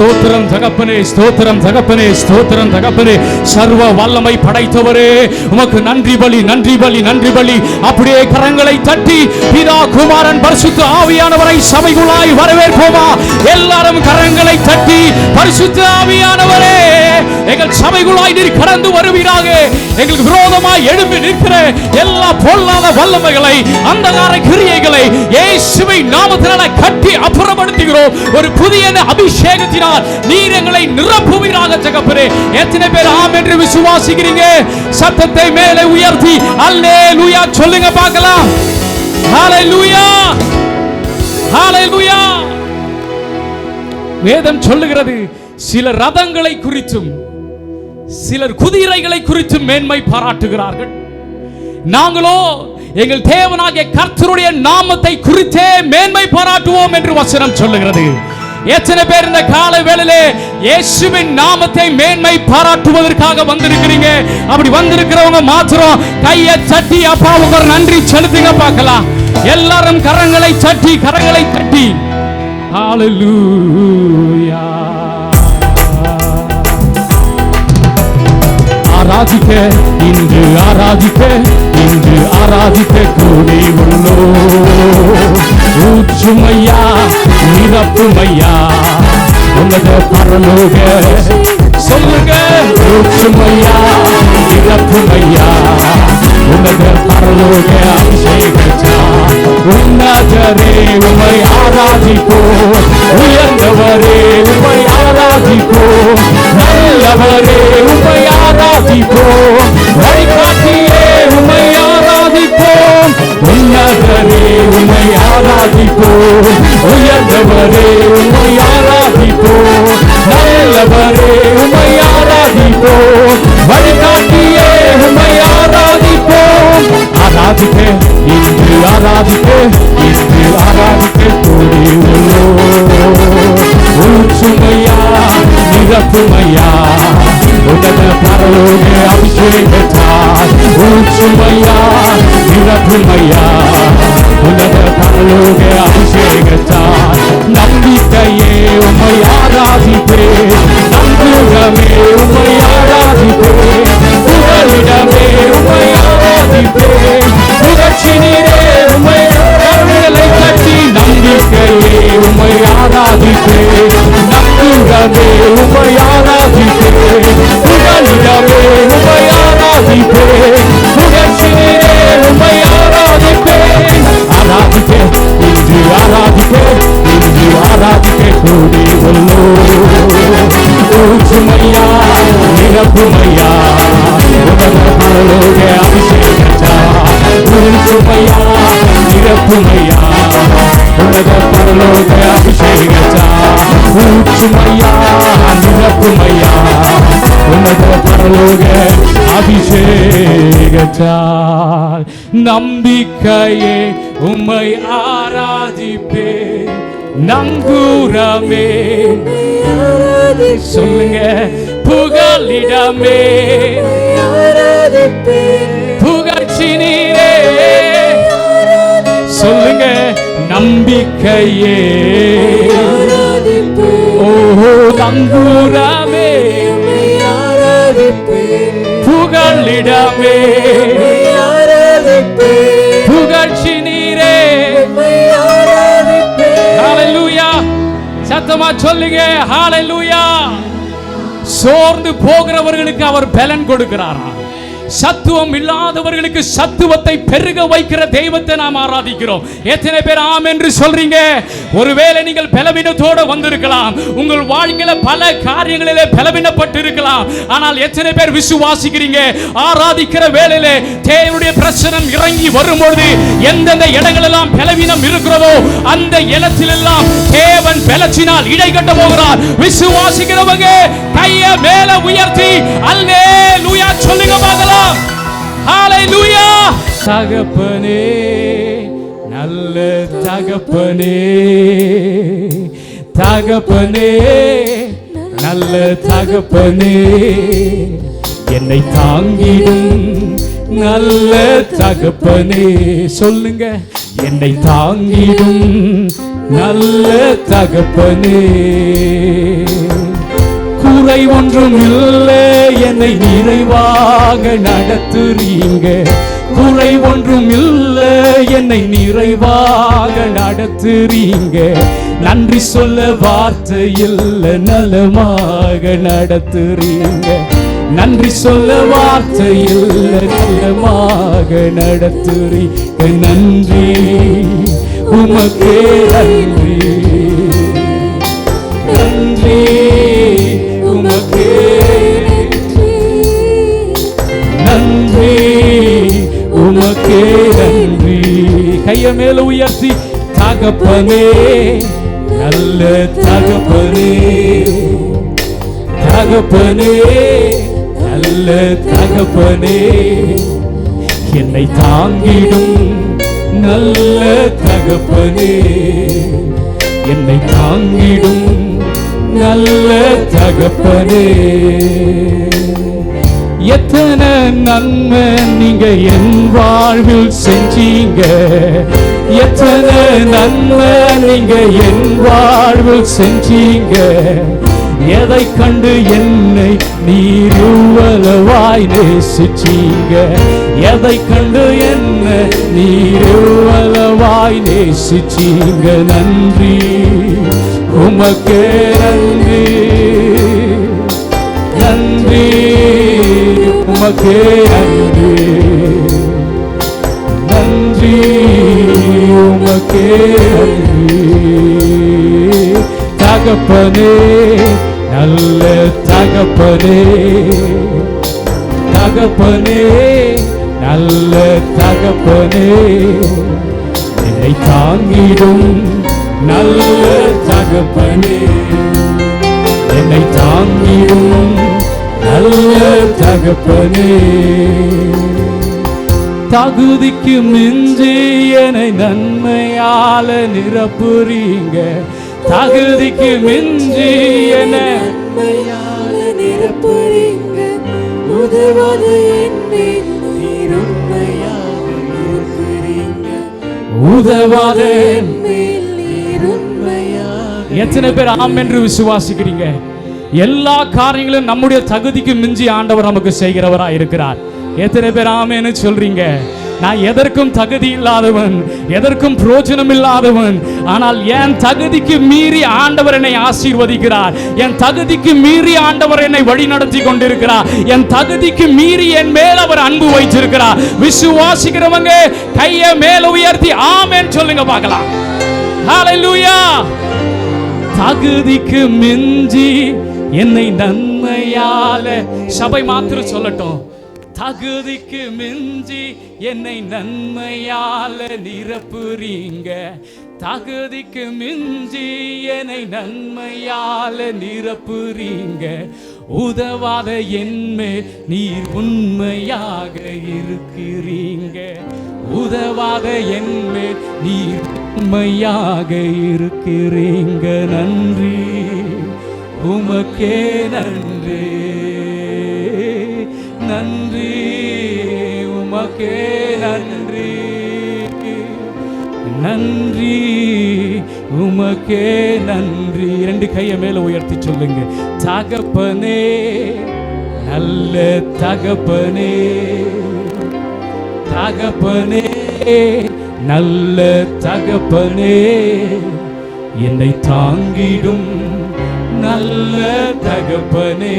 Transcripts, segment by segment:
ஸ்தோத்திரம் தகப்பனே, ஸ்தோத்திரம் தகப்பனே, ஸ்தோத்திரம் தகப்பனே. சர்வ வல்லமை படைத்தவரே, உமக்கு நன்றி பலி, நன்றி பலி, நன்றி பலி. அப்படியே கரங்களை தட்டி பிதா குமாரன் பரிசுத்த ஆவியானவரை சபைக்குள்ளாய் வரவேற்போமா? எல்லாரும் கரங்களை தட்டி பரிசுத்த ஆவியானவரே எங்கள் சபைக்குள்ளாய் நீர் கடந்து வருவீராக. எங்களுக்கு விரோதமாய் எழும்பி நிற்கிற எல்லா பொல்லாத வல்லமைகளை, அந்தகார கிரியைகளை இயேசுவின் நாமத்தினால கட்டி அப்புறப்படுத்துகிறோம். ஒரு புதிய அபிஷேகத்தினால் நீர் எங்களை நிரப்புவீராக தகப்பனே. எத்தனை பேர் ஆம் என்று விசுவாசிக்கிறீங்க? சத்தத்தை மேலே உயர்த்தி அல்லேலூயா சொல்லுங்க பார்க்கலாம். ஹalleluya, ஹalleluya. வேதம் சொல்லுகிறது, சிலர் ரதங்களை குறித்தும் சிலர் குதிரைகளை குறித்தும் மேன்மை பாராட்டுகிறார்கள். நாங்களோ எங்கள் தேவனாகிய கர்த்தருடைய நாமத்தை குறித்தே மேன்மை பாராட்டுவோம் என்று வசனம் சொல்லுகிறது. எத்தனை பேர் இந்த கால வேளையிலே இயேசுவின் நாமத்தை மேன்மை பாராட்டுவதற்காக வந்திருக்கிறீங்க? அப்படி வந்திருக்கிறவங்க மாத்திரம் கையை தட்டி அப்பாவுக்கு ஒரு நன்றி செலுத்துங்க பார்க்கலாம். எல்லாரும் கரங்களை தட்டி, கரங்களை தட்டி ஹalleluya. ஆராதிக்க இன்று ஆராதிக்க, இன்று ஆராதிக்க கூடி உள்ளோம். ஊற்றுமையா நிரப்புமையா உன்னத பரலோக சொல்லுங்க. ஊற்றுமையா நிரப்புமையா உன்னத பரலோக அபிஷேகத்தா. உன்னதரே உம்மை ஆராதிப்போம், உயர்ந்தவரே உம்மை ஆராதிப்போம், நல்லவரே உம்மை ஆராதிப்போம், வழிகாட்டியே உம்மை ஆராதிப்போம். உன்னதரே உம்மை ஆராதிப்போம், உயர்ந்தவரே உம்மை ஆராதிப்போம், நல்லவரே உம்மை ஆராதிப்போம், வழிகாட்டியே உம்மை ஆராதிப்போம். ஆராதிக்க இன்று ஆராதிக்க, இன்று ஆராதிக்க கூடி உள்ளோம். ஊற்றுமையா நிரப்புமையா உன்னத பரலோக அபிஷேகத்தால். ஊற்றுமையா நிரப்புமையா உன்னத பரலோக அபிஷேகத்தால். நம்பிக்கையே உம்மை ஆராதிப்பே, நம்புகமே உம்மை ஆராதிப்பே, புகலிடமே உம்மை ஆராதிப்பே, புகழ்ச்சினீரே உம்மை கரங்களை தட்டி. நம்பிக்கையே உம்மை ஆராதிப்பே, நம்புகமே உம்மை ஆராதிப்பே, புகலிடமே உம்மை ஆராதிப்பே, புகழ்ச்சினீரே உம்மை ஆராதிப்பே. ஆராதிப்பே இன்று ஆராதிப்பே, இன்று ஆராதிப்பே கூடி உள்ளோம். ஊற்றுமையா நிரப்புமையா உன்னத பரலோக அபிஷேகத்தா. ஊற்றுமையா நிரப்புமையா உன்னத பரலோக அபிஷேகத்தா. ஊற்றுமையா நிரப்புமையா உன்னத பரலோக அபிஷேகத்தால். நம்பிக்கையே உம்மை ஆராதிப்பே, நங்கூரமே சொல்லுங்க, புகலிடமே புகழ்ச்சினீரே சொல்லுங்க. நம்பிக்கையே ஓஹோ நங்கூரமே புகலிடமே புகழ்ச்சினீரே. ஹalleluya. சத்தமா சொல்லுங்க ஹalleluya. சோர்ந்து போகிறவர்களுக்கு அவர் பலன் கொடுக்கிறாரா? சத்துவம் இல்லாதவர்களுக்கு சத்துவத்தை பெருக வைக்கிற தெய்வத்தை நாம் ஆராதிக்கிறோம். எத்தனை பேர் ஆம் என்று சொல்றீங்க? ஒருவேளை நீங்கள் பலவீனத்தோடு வந்திருக்கலாம், உங்கள் வாழ்க்கையில பல காரியங்களிலே பலவீனப்பட்டு இருக்கலாம். ஆனால் எத்தனை பேர் விசுவாசிக்கிறீங்க? ஆராதிக்கிற வேளையிலே தேவனுடைய பிரசனம் இறங்கி வரும்பொழுது எந்தெந்த இடங்களெல்லாம் பலவீனம் இருக்கிறதோ அந்த இடத்திலெல்லாம் தேவன் பலத்தினால் இடை கட்ட போகிறார். விசுவாசிக்கிறவங்க கையை மேல உயர்த்தி அல்லேலூயா சொல்லுங்க பார்க்கலாம். ஹalleluya. தகப்பனே நல்ல தகப்பனே, தகப்பனே நல்ல தகப்பனே, என்னை தாங்கிடும் நல்ல தகப்பனே சொல்லுங்க. என்னை தாங்கிடும் நல்ல தகப்பனே. குறை ஒன்றும் இல்லை, என்னை நிறைவாக நடத்துறீங்க. குறை ஒன்றும் இல்லை, என்னை நிறைவாக நடத்துறீங்க. நன்றி சொல்ல வார்த்தை இல்லை, நலமாக நடத்துறீங்க. நன்றி சொல்ல வார்த்தை இல்லை, நலமாக நடத்துறீங்க. நன்றி உமக்கே நன்றி, நன்றி உமக்கே நன்றி, உமக்கே நன்றி. கைய மேல உயர்த்தி, தகப்பனே நல்ல தகப்பனே, தகப்பனே நல்ல தகப்பனே, என்னை தாங்கிடும் நல்ல தகப்பனே, என்னை தாங்கிடும் நல்ல தகப்பனே. எத்தனை நன்மை நீங்க என் வாழ்வில் செஞ்சீங்க, எத்தனை நன்மை நீங்க என் வாழ்வில் செஞ்சீங்க. எதை கண்டு என்னை நீர் இவ்வளவாய் நேசிச்சீங்க, எதை கண்டு என்னை நீர் இவ்வளவாய் நேசிச்சீங்க. நன்றி உமக்கே நன்றி, நன்றி உமக்கே நன்றி, நன்றி உமக்கே நன்றி. தகப்பனே நல்ல தகப்பனே, தகப்பனே நல்ல தகப்பனே, என்னை தாங்கிடும் நல்ல தகப்பனே, என்னை தாங்கிடும் நல்ல தகப்பனே. தகுதிக்கு மிஞ்சி என்னை நன்மையால நிரப்புறீங்க, தகுதிக்கு மிஞ்சி என்னை நன்மையால நிரப்புறீங்க. உதவாத என்னை நீர் உண்மையாக இருக்கிறீங்க, உதவாத என்னை நீர் உண்மையாக. எத்தனை பேர் ஆம் என்று விசுவாசிக்கிறீங்க? எல்லா காரியங்களும் நம்முடைய தகுதிக்கு மிஞ்சி ஆண்டவர் நமக்கு செய்கிறவரா இருக்கிறார். எத்தனை பேர் ஆமென்னு சொல்றீங்க? நான் எதற்கும் தகுதி இல்லாதவன், எதற்கும் பிரயோஜனம் இல்லாதவன், ஆனால் என் தகுதிக்கு மீறி ஆண்டவர் என்னை ஆசீர்வதிக்கிறார், என் தகுதிக்கு மீறி ஆண்டவர் என்னை வழி நடத்தி கொண்டிருக்கிறார், என் தகுதிக்கு மீறி என் மேல் அவர் அன்பு வைத்திருக்கிறார். விசுவாசிக்கிறவங்க கையை மேல உயர்த்தி ஆமென் சொல்லுங்க பார்க்கலாம். ஹல்லேலூயா. தகுதிக்கு மிஞ்சி என்னை நன்மையால, சபை மாத்திரம் சொல்லட்டும், தகுதிக்கு மிஞ்சி என்னை நன்மையால நிரப்புறீங்க, தகுதிக்கு மிஞ்சி என்னை நன்மையால நிரப்புறீங்க. உதவாத என்மேல் நீர் உண்மையாக இருக்கிறீங்க, உதவாத என்மேல் நீர் உண்மையாக இருக்கிறீங்க. நன்றி உமக்கே நன்றி, நன்றி உமக்கே நன்றி, நன்றி உமக்கே நன்றி. ரெண்டு கையை மேல உயர்த்தி சொல்லுங்க. தகப்பனே நல்ல தகப்பனே, தகப்பனே நல்ல தகப்பனே, என்னை தாங்கிடும் நல்ல தகப்பனே,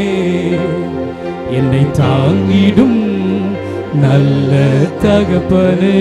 என்னை தாங்கிடும் நல்ல தகப்பனே.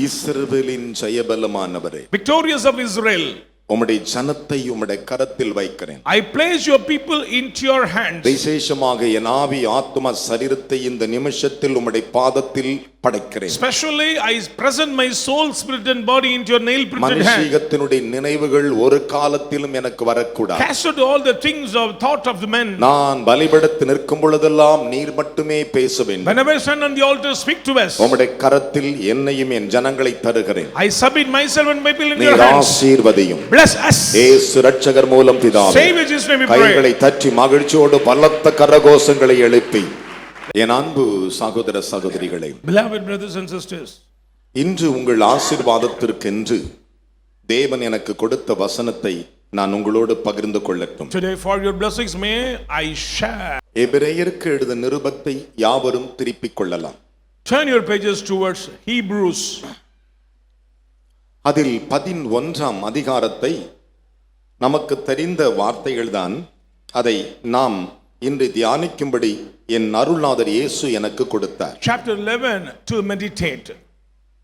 இஸ்ரவேலின் ஜெயபலமானவரே, victorious of Israel, உம்முடைய ஜனத்தை உம்முடைய கரத்தில் வைக்கிறேன். I place your people into your hands. விசேஷமாக என் ஆவி ஆத்துமா சரீரத்தை இந்த நிமிஷத்தில் உம்முடைய பாதத்தில் படைக்கிறேன். Especially I present my soul, spirit and body into your nail printed hand. மனுஷீகத்தினுடைய நினைவுகள் ஒரு காலத்திலும் எனக்கு வரக்கூடாது. Cast out all the things of thought of the men. நான் பலிபீடத்தில் நிற்கும் பொழுதெல்லாம் நீர் மட்டுமே பேச வேண்டும். Whenever I stand on the altar, speak to us. உம்முடைய கரத்தில் என்னையும் என் ஜனங்களை தருகிறேன். I submit myself and my people in your நீர் hands. ஆசீர்வதியும். Bless us. இயேசு இரட்சகர் மூலம் பிதாவே, Save Jesus name we pray. கைகளை தட்டி மகிழ்ச்சியோடு பலத்த கரகோஷங்களை எழுப்பி, என் அன்பு சகோதர சகோதரிகளே, Beloved brothers and sisters, இன்று உங்கள் ஆசீர்வாதத்திற்கென்று தேவன் எனக்கு கொடுத்த வசனத்தை நான் உங்களோடு பகிர்ந்து கொள்ளட்டும். Today for your blessings may I share. எபிரேயருக்கு எழுதிய நிருபத்தை யாவரும் திருப்பிக் கொள்ளலாம். Turn your pages towards Hebrews. அதில் 11ஆம் அதிகாரத்தை நமக்கு தெரிந்த வார்த்தைகள்தான். அதை நாம் இன்று தியானிக்கும்படி என் அருள்நாதர் இயேசு எனக்கு கொடுத்தார். Chapter 11 to meditate.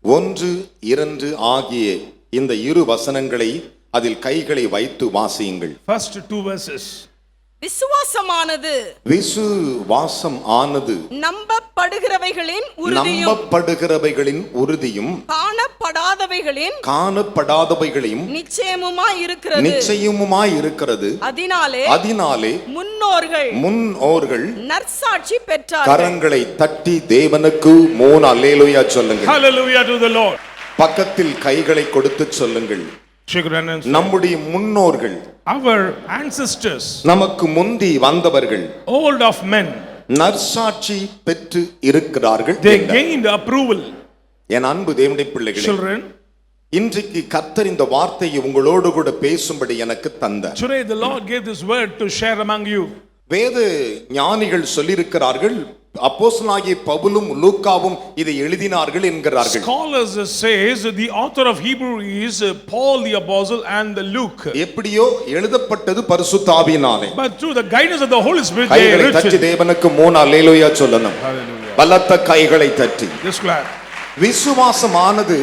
1, 2 ஆகிய இந்த இரு வசனங்களை அதில் கைகளை வைத்து வாசியுங்கள். First 2 verses. விசுவாசமானது நம்பப்படுகிறவைகளின் உறுதியும் காணப்படாதவைகளின் நிச்சயமுமாய் இருக்கிறது. அதனாலே முன்னோர்கள் நற்சாட்சி பெற்றார்கள். கரங்களை தட்டி தேவனுக்கு 3 அல்லேலூயா சொல்லுங்கள். Hallelujah to the Lord. பக்கத்தில் கைகளை கொடுத்து சொல்லுங்கள். நம்முடைய முன்னோர்கள், our ancestors, நமக்கு முந்தி வந்தவர்கள், old of men, நற்சாட்சி பெற்று இருக்கிறார்கள். they gained approval. என் அன்பு தேவனுடைய பிள்ளைகளே, children, இன்றைக்கு கர்த்தர் இந்த வார்த்தையை உங்களோடு கூட பேசும்படி எனக்கு தந்தார். Today the Lord gave this word to share among you. வேத ஞானிகள் சொல்லியிருக்கிறார்கள், அப்போஸ்தலனாகிய பவுலும் லூக்காவும் இதை எழுதினார்கள் என்கிறார்கள். Scholars says the author of Hebrew is Paul the apostle and Luke. எப்படியோ எழுதப்பட்டது பரிசுத்த ஆவியினாலே. But through the guidance of the Holy Spirit they கைகளை தட்டி தேவனுக்கு 3 அல்லேலூயா சொல்லணும். பலத்த கைகளை தட்டி. Just clap. விசுவாசமானது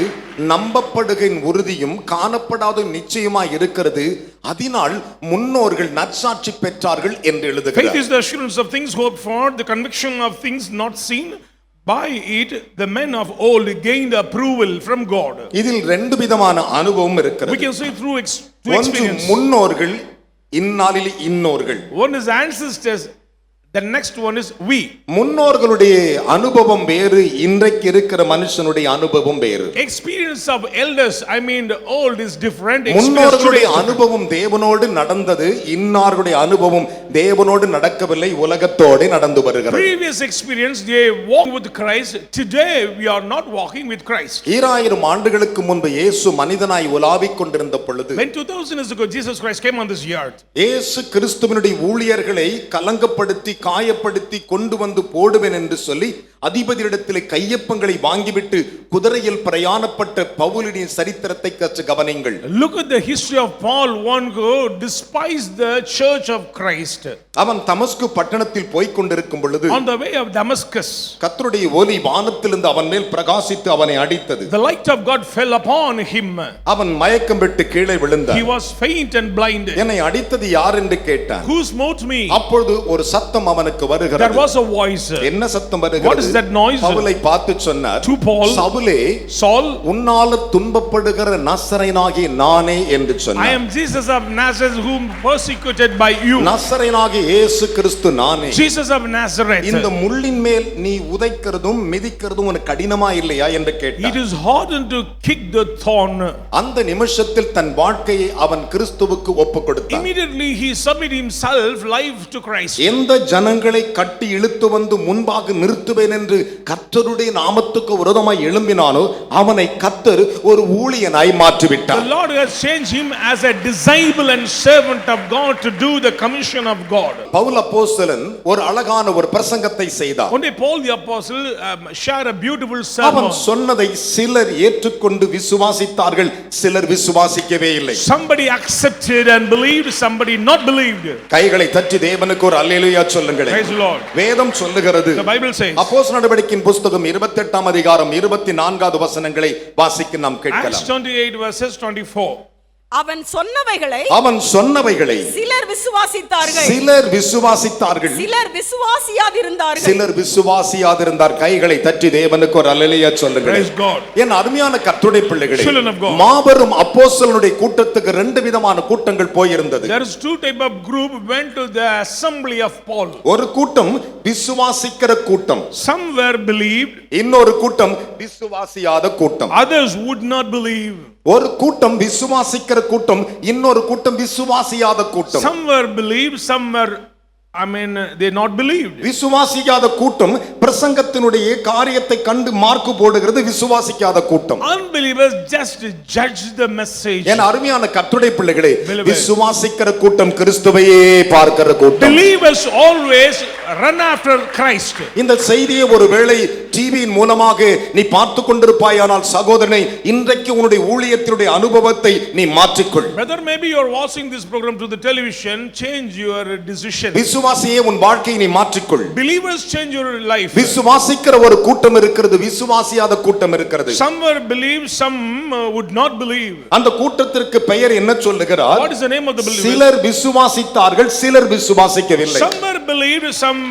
நம்பப்படுகின் உறுதியும் காணப்படாத நிச்சயமாய் இருக்கிறது. அதனால் முன்னோர்கள் நற்சாட்சி பெற்றார்கள் என்று எழுதுகிறார். Faith is the assurance of things hoped for, the conviction of things not seen. By it the men of old gained approval from God. இதில் 2 விதமான அனுபவம் இருக்கிறது. We can say through experience. முன்னோர்கள், இந்நாளில் இன்னோர்கள். One is ancestors, the next one is we. முன்னோர்களுடைய அனுபவம் வேறு, இன்றைக்கு இருக்கிற மனுஷனுடைய அனுபவம் வேறு. Experience of elders, I mean the old, is different. முன்னோர்களுடைய அனுபவம் தேவனோடு நடந்தது, இன்னார்களுடைய அனுபவம் தேவனோடு நடக்கவில்லை, உலகத்தோடு நடந்து வருகிறது. Previous experience they walked with Christ, today we are not walking with Christ. 2000 ஆண்டுகளுக்கு முன்பு இயேசு மனிதனாய் உலாவிக் கொண்டிருந்த பொழுது, when 2000 years ago Jesus Christ came on this earth, இயேசு கிறிஸ்துவினுடைய ஊழியர்களை கலங்கப்படுத்தி காயப்படுத்தி கொண்டு வந்து போடுவேன் என்று சொல்லி அதிபதியிடத்தில் கையப்பங்களை வாங்கிவிட்டு குதிரையில் பிரயாணப்பட்ட பவுலுடைய சரித்திரத்தை கற்று கவனிங்கள். Look at the history of Paul, one who despised the church of Christ. அவன் தமஸ்கு பட்டணத்தில் போய் கொண்டிருக்கும் பொழுது, on the way of Damascus, கர்த்தருடைய ஒளி வானத்திலிருந்து அவன் மேல் பிரகாசித்து அவனை அடித்தது. the light of God fell upon him. அவன் மயக்கம் விட்டு கீழே விழுந்தான். he was faint and blinded. என்னை அடித்தது யார் என்று கேட்டான். who smote me? அப்பொழுது ஒரு சத்தம் அவனுக்கு வருகிறது. there was a voice. என்ன சத்தம் வருகிறது? what is that noise? பவுலை பார்த்து சொன்னார், to Paul, சவுலே, Saul, உன்னால துன்பப்படுகிற நசரேயனாகிய நானே என்று சொன்னார். I am Jesus of Nazareth whom persecuted by you. நசரேயனாகிய இயேசு கிறிஸ்து நானே. Jesus of Nazareth. இந்த முள்ளின் மேல் நீ உதைக்கிறதும் மிதிக்கிறதும் உனக்கு கடினமா இல்லையா என்று கேட்டார். it is hard to kick the thorn. அந்த நிமிஷத்தில் தன் வாழ்க்கையை அவன் கிறிஸ்துவுக்கு ஒப்புக் கொடுத்தான். immediately he submitted himself life to Christ. எந்த ஜனங்களை கட்டி இழுத்து வந்து முன்பாக நிறுத்துவேன் என்று கர்த்தருடைய நாமத்துக்கு விரோதமாய் எழும்பினானோ அவனை கர்த்தர் ஒரு ஊழியனாய் மாற்றிவிட்டார். the Lord has changed him as a disciple and servant of God to do the commission of God. Pavul அப்போஸ்தலன் ஒரு அழகான ஒரு பிரசங்கத்தை செய்தார். one day Paul the apostle shared a beautiful sermon. அவன் சொன்னதை சிலர் ஏற்றுக்கொண்டு விசுவாசித்தார்கள், சிலர் விசுவாசிக்கவே இல்லை. somebody accepted and believed, somebody not believed. கைகளை தட்டி தேவனுக்கு ஒரு அல்லேலூயா சொல்லுங்கள். praise the Lord. வேதம் சொல்லுகிறது, the Bible says, அப்போஸ்தலர் நடவடிக்கையின் புத்தகம் 28ஆம் அதிகாரம் 24வது வசனங்களை வாசிக்க நாம் கேட்கலாம். Acts 28 verses 24. அவன் சொன்னவைகளை சிலர் விசுவாசித்தார்கள், சிலர் விசுவாசியாதிருந்தார்கள். கைகளை தட்டி தேவனுக்கு ஒரு அல்லேலூயா சொல்லுங்கள். praise God. என் அருமையான கர்த்தருடைய பிள்ளைகளே, children of God, மாபெரும் அப்போஸ்தலனுடைய கூட்டத்துக்கு 2 விதமான கூட்டங்கள் போய் இருந்தது. there is 2 type of group went to the assembly of Paul. ஒரு கூட்டம் விசுவாசிக்கிற கூட்டம், some were believed, இன்னொரு கூட்டம் விசுவாசியாத கூட்டம். others would not believe. ஒரு கூட்டம் விசுவாசிக்கிற கூட்டம், இன்னொரு கூட்டம் விசுவாசியாத கூட்டம். some were believed, some were they not believed. விசுவாசிக்காத கூட்டம் பிரசங்கத்தினுடைய காரியத்தை கண்டு மார்க்கு போடுகிறது. விசுவாசிக்காத கூட்டம் Unbelievers just judge the message. என் அருமையான கர்த்தருடைய பிள்ளைகளே, விசுவாசிக்கிற கூட்டம் கிறிஸ்துவையே பார்க்கிற கூட்டம். Believers always run after Christ. இந்த செய்தியை ஒருவேளை டிவியின் மூலமாக நீ பார்த்து கொண்டிருப்பாயானால் சகோதரனே, இன்றைக்கு உன்னுடைய ஊழியத்தினுடைய அனுபவத்தை நீ மாற்றிக்கொள். Whether maybe you are watching this program through the television, change your decision. விசுவாசியே உன் வாழ்க்கையை நீ மாற்றிக்கொள். Believers change your life. விசுவாசிக்கிற ஒரு கூட்டம் இருக்கிறது, விசுவாசியாத கூட்டம் இருக்கிறது. Some will believe, some would not believe. அந்த கூட்டத்திற்கு பெயர் என்ன சொல்லுகிறார்? What is the name of the believers? சிலர் விசுவாசித்தார்கள், சிலர் விசுவாசிக்கவில்லை. Some were believed, some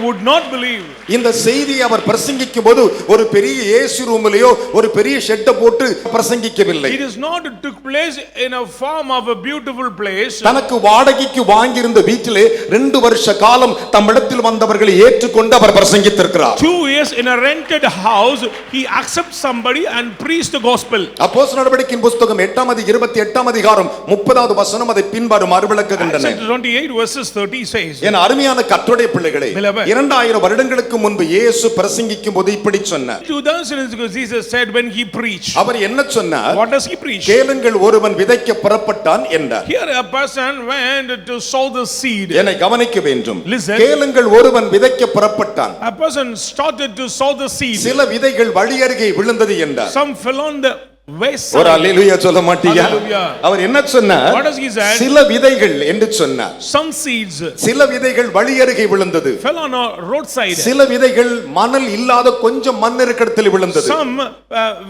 would not believe. இந்த செய்தியை அவர் பிரசங்கிக்கும் போது ஒரு பெரிய ஏசி ரூமிலேயோ ஒரு பெரிய ஷெட்டை போட்டு பிரசங்கிக்கவில்லை. It is not took place in a form of a beautiful place. தனக்கு வாடகைக்கு வாங்கியிருந்த வீட்டிலே 2 வருஷ காலம் தம்மிடத்தில் வந்தவர்களை ஏற்றுக்கொண்டு அவர் பிரசங்கித்திருக்கிறார். 2 years in a rented house, he accepts somebody and preach the gospel. அப்போஸ்தலர் நடவடிக்கையின் புத்தகம் 8 அதிகாரம் 30வது வசனம் அதை பின்வருமாறு விளக்குகின்றன. 28 verses 30 says. என் அருமையான கர்த்தருடைய பிள்ளைகளே, 2000 வருடங்களுக்கு முன்பு இயேசு பிரசங்கிக்கும் போது இப்படி சொன்னார். 2000 years ago Jesus said when he preached. அவர் என்ன சொன்னார்? What does he preach? கேளுங்கள், ஒருவன் விதைக்க புறப்பட்டான் என்றார். Here a person went to sow the seed. என்னை கவனிக்க வேண்டும். Listen. கேளுங்கள், ஒருவன் விதைக்க புறப்பட்டான். A person started to sow the seed. சில விதைகள் வழி அருகே விழுந்தது என்றார். Some fell on the wayside. ஒரு அல்லேலூயா சொல்ல மாட்டீங்க? Hallelujah. அவர் என்ன சொன்னார்? What does he say? சில விதைகள் என்று சொன்னார். Some seeds சில விதைகள் வழி அருகே விழுந்தது. fell on a roadside. சில விதைகள் மணல் இல்லாத கொஞ்சம் மண் இருக்கிற இடத்தில் விழுந்தது. Some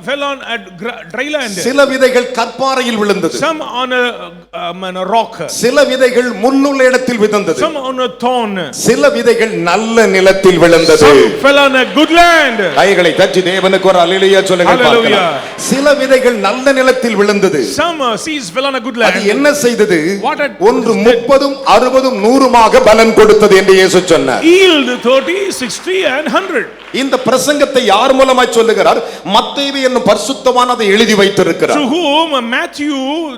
fell on at dry land. சில விதைகள் கற்பாறையில் விழுந்தது. Some on a rock. சில விதைகள் முள்ளுள்ள இடத்தில் விழுந்தது. Some on a thorn. சில விதைகள் நல்ல நிலத்தில் விழுந்தது. Some fell on a good land. கைகளை தட்டி தேவனுக்கு ஒரு அல்லேலூயா சொல்லுங்க Hallelujah. பார்க்கலாம். சில விதைகள் நல்ல நிலத்தில் விழுந்தது. Some seeds fell on a good அது land. என்ன செய்தது? What had- ஒன்று 30, 60, 100 பலன் கொடுத்தது என்று இயேசு சொன்னார். Yield 30, 60 and 100. இந்த பிரசங்கத்தை யார் மூலமாய் சொல்லுகிறார்? மத்தேயு என்னும் பரிசுத்தவான் அதை எழுதி வைத்திருக்கிறார். To whom Matthew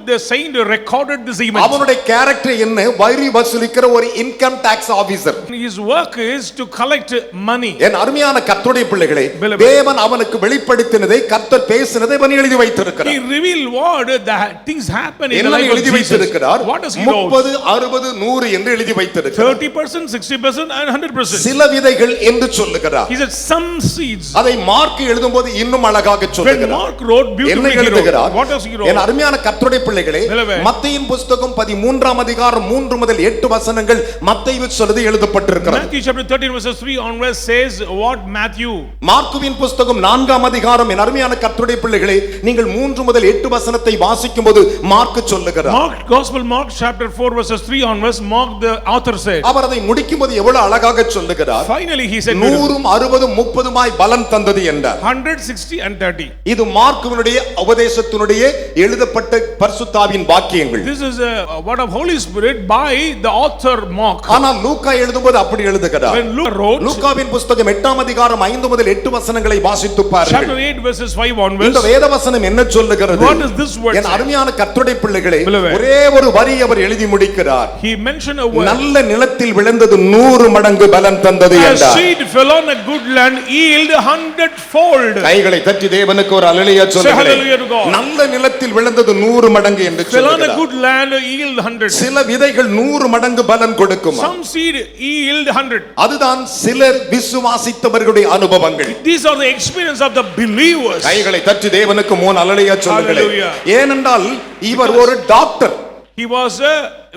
the saint recorded this event. அவனுடைய கேரக்டர் என்ன? வரி வசூலிக்கிற ஒரு income tax officer. His work is to collect money. என் அருமையான கர்த்தருடைய பிள்ளைகளே, Beloved. தேவன் அவனுக்கு வெளிப்படுத்தினதை, கர்த்தர் பேசினதை அவன் எழுதி He வைத்திருக்கிறார். revealed what that things happen in the என்ன life of எழுதி Jesus. வைத்திருக்கிறார்? What does he wrote? 30, 60, 100 என்று எழுதி வைத்திருக்கிறார். 30%, 60% and 100%. சில விதைகள் என்று சொல்லுகிறார். He said some seeds. அதை மார்க் எழுதும்போது இன்னும் அழகாக When சொல்லுகிறார். Mark wrote, என்ன beautifully he எழுதுகிறார்? wrote. What does he wrote? என் அருமையான கர்த்தருடைய பிள்ளைகளே, Beloved. மத்தேயின் புத்தகம் 13 அதிகாரம் 3 முதல் 8 வசனங்கள் மத்தேயு சொல்றது எழுதப்பட்டிருக்கிறது. Matthew chapter 13 verses 3 onwards says what Matthew. மார்க்குவின் புத்தகம் 4 அதிகாரம், என் அருமையான கர்த்தருடைய பிள்ளைகளே, நீங்கள் 3 முதல் 8 வசனத்தை வாசிக்கும்போது மார்க் சொல்லுகிறார். Mark Gospel Mark chapter 4 verses 3 onwards, Mark the author said. அவர் அதை முடிக்கும்போது எவ்வளவு அழகாக சொல்லுகிறார். Finally he said 100, 60, 30 பலன் தந்தது என்றார். 100, 60 and 30. இது மார்க்குவினுடைய உபதேசத்தினுடைய எழுதப்பட்ட பரிசுத்தாவின் வாக்கியங்கள். This is a word of Holy Spirit by the author Mark. ஆனால் லூக்கா எழுதும்போது அப்படி எழுதுகிறார். When Luke wrote, லூக்காவின் புத்தகம் 8 அதிகாரம் 5 முதல் 8 வசனங்களை வாசித்து பாருங்கள். chapter 8 verses 5 onwards. இந்த வேத வசனம் என்ன சொல்லுகிறது? What does this word N say? அருமையான கர்த்தருடைய பிள்ளைகளே, Beloved. ஒரே ஒரு வரி அவர் எழுதி முடிக்கிறார். He mentioned a word. நல்ல நிலத்தில் விழுந்தது 100 மடங்கு பலன் தந்தது A என்றார். seed fell on a good land, yield 100-fold. கைகளை தட்டி தேவனுக்கு ஒரு அல்லேலூயா Say சொல்லுங்கள். hallelujah to God. நல்ல நிலத்தில் விழுந்தது 100 மடங்கு என்று Fell on a சொல்லுகிறார். good land, yield 100. சில விதைகள் 100 மடங்கு பலன் கொடுக்குமா? Some seed yield 100. அதுதான் சிலர் விசுவாசித்தவர்களுடைய அனுபவங்கள். These are the experience of the believers. கைகளை தட்டி தேவனுக்கு மூணு அல்லேலூயா சொல்லுங்கள். Hallelujah. ஏனென்றால் இவர் ஒரு doctor. He was a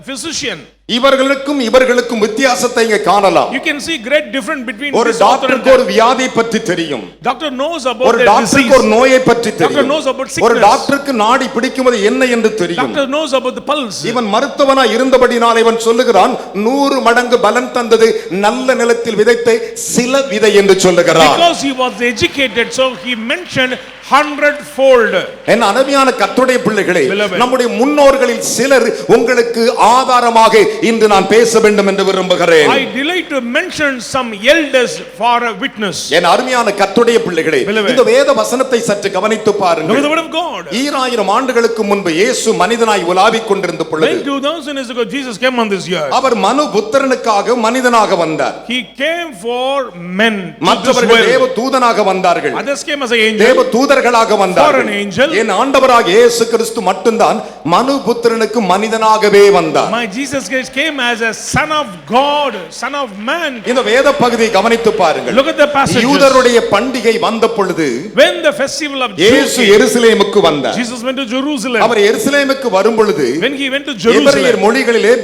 physician. இவர்களுக்கும் வித்தியாசத்தை இங்க காணலாம். You can see great difference between ஒரு this author and டாக்டருக்கு ஒரு வியாதியை பற்றி தெரியும். Doctor knows about ஒரு the டாக்டருக்கு disease. ஒரு நோயை பற்றி Doctor தெரியும். knows about sickness. ஒரு டாக்டருக்கு நாடி பிடிக்கும்போது என்ன என்று தெரியும். Doctor knows about the pulse. இவன் மருத்துவனா இருந்தபடினால் இவன் சொல்லுகிறான் 100 மடங்கு பலன் தந்தது நல்ல நிலத்தில் விதைத்த சில விதை என்று சொல்லுகிறான். Because he was educated, so he mentioned 100-fold. என் அருமையான கர்த்தருடைய பிள்ளைகளே, Beloved. நம்முடைய முன்னோர்களில் சிலர் உங்களுக்கு ஆதாரமாக இன்று நான் பேச வேண்டும் என்று விரும்புகிறேன். I delight to mention some elders for a witness. என் அருமையான கர்த்தருடைய பிள்ளைகளே, இந்த வேத வசனத்தை சற்று கவனித்து Look at பாருங்கள். the word of God. 2000 ஆண்டுகளுக்கு முன்பு இயேசு மனிதனாய் உலாவிக் கொண்டிருந்த பொழுது When 2000 years ago Jesus came on this earth, அவர் மனு புத்திரனுக்காக மனிதனாக வந்தார். he came for men. மற்றவர்கள் தேவ தூதனாக வந்தார்கள். Others came as an angel. தேவ தூதர்களாக வந்தார்கள். For an angel. என் ஆண்டவராக இயேசு கிறிஸ்து மட்டும்தான் மனு புத்திரனுக்கு மனிதனாகவே வந்தார். My Jesus Christ came as a son of God, son of man. இந்த வேத பகுதியை கவனித்து பாருங்கள். Look at the passages. யூதருடைய பண்டிகை வந்த பொழுது When the festival of இயேசு Jews, எருசலேமுக்கு வந்தார். Jesus went to Jerusalem. அவர் எருசலேமுக்கு வரும் பொழுது When he went to எபிரேயர் Jerusalem, மொழிகளிலே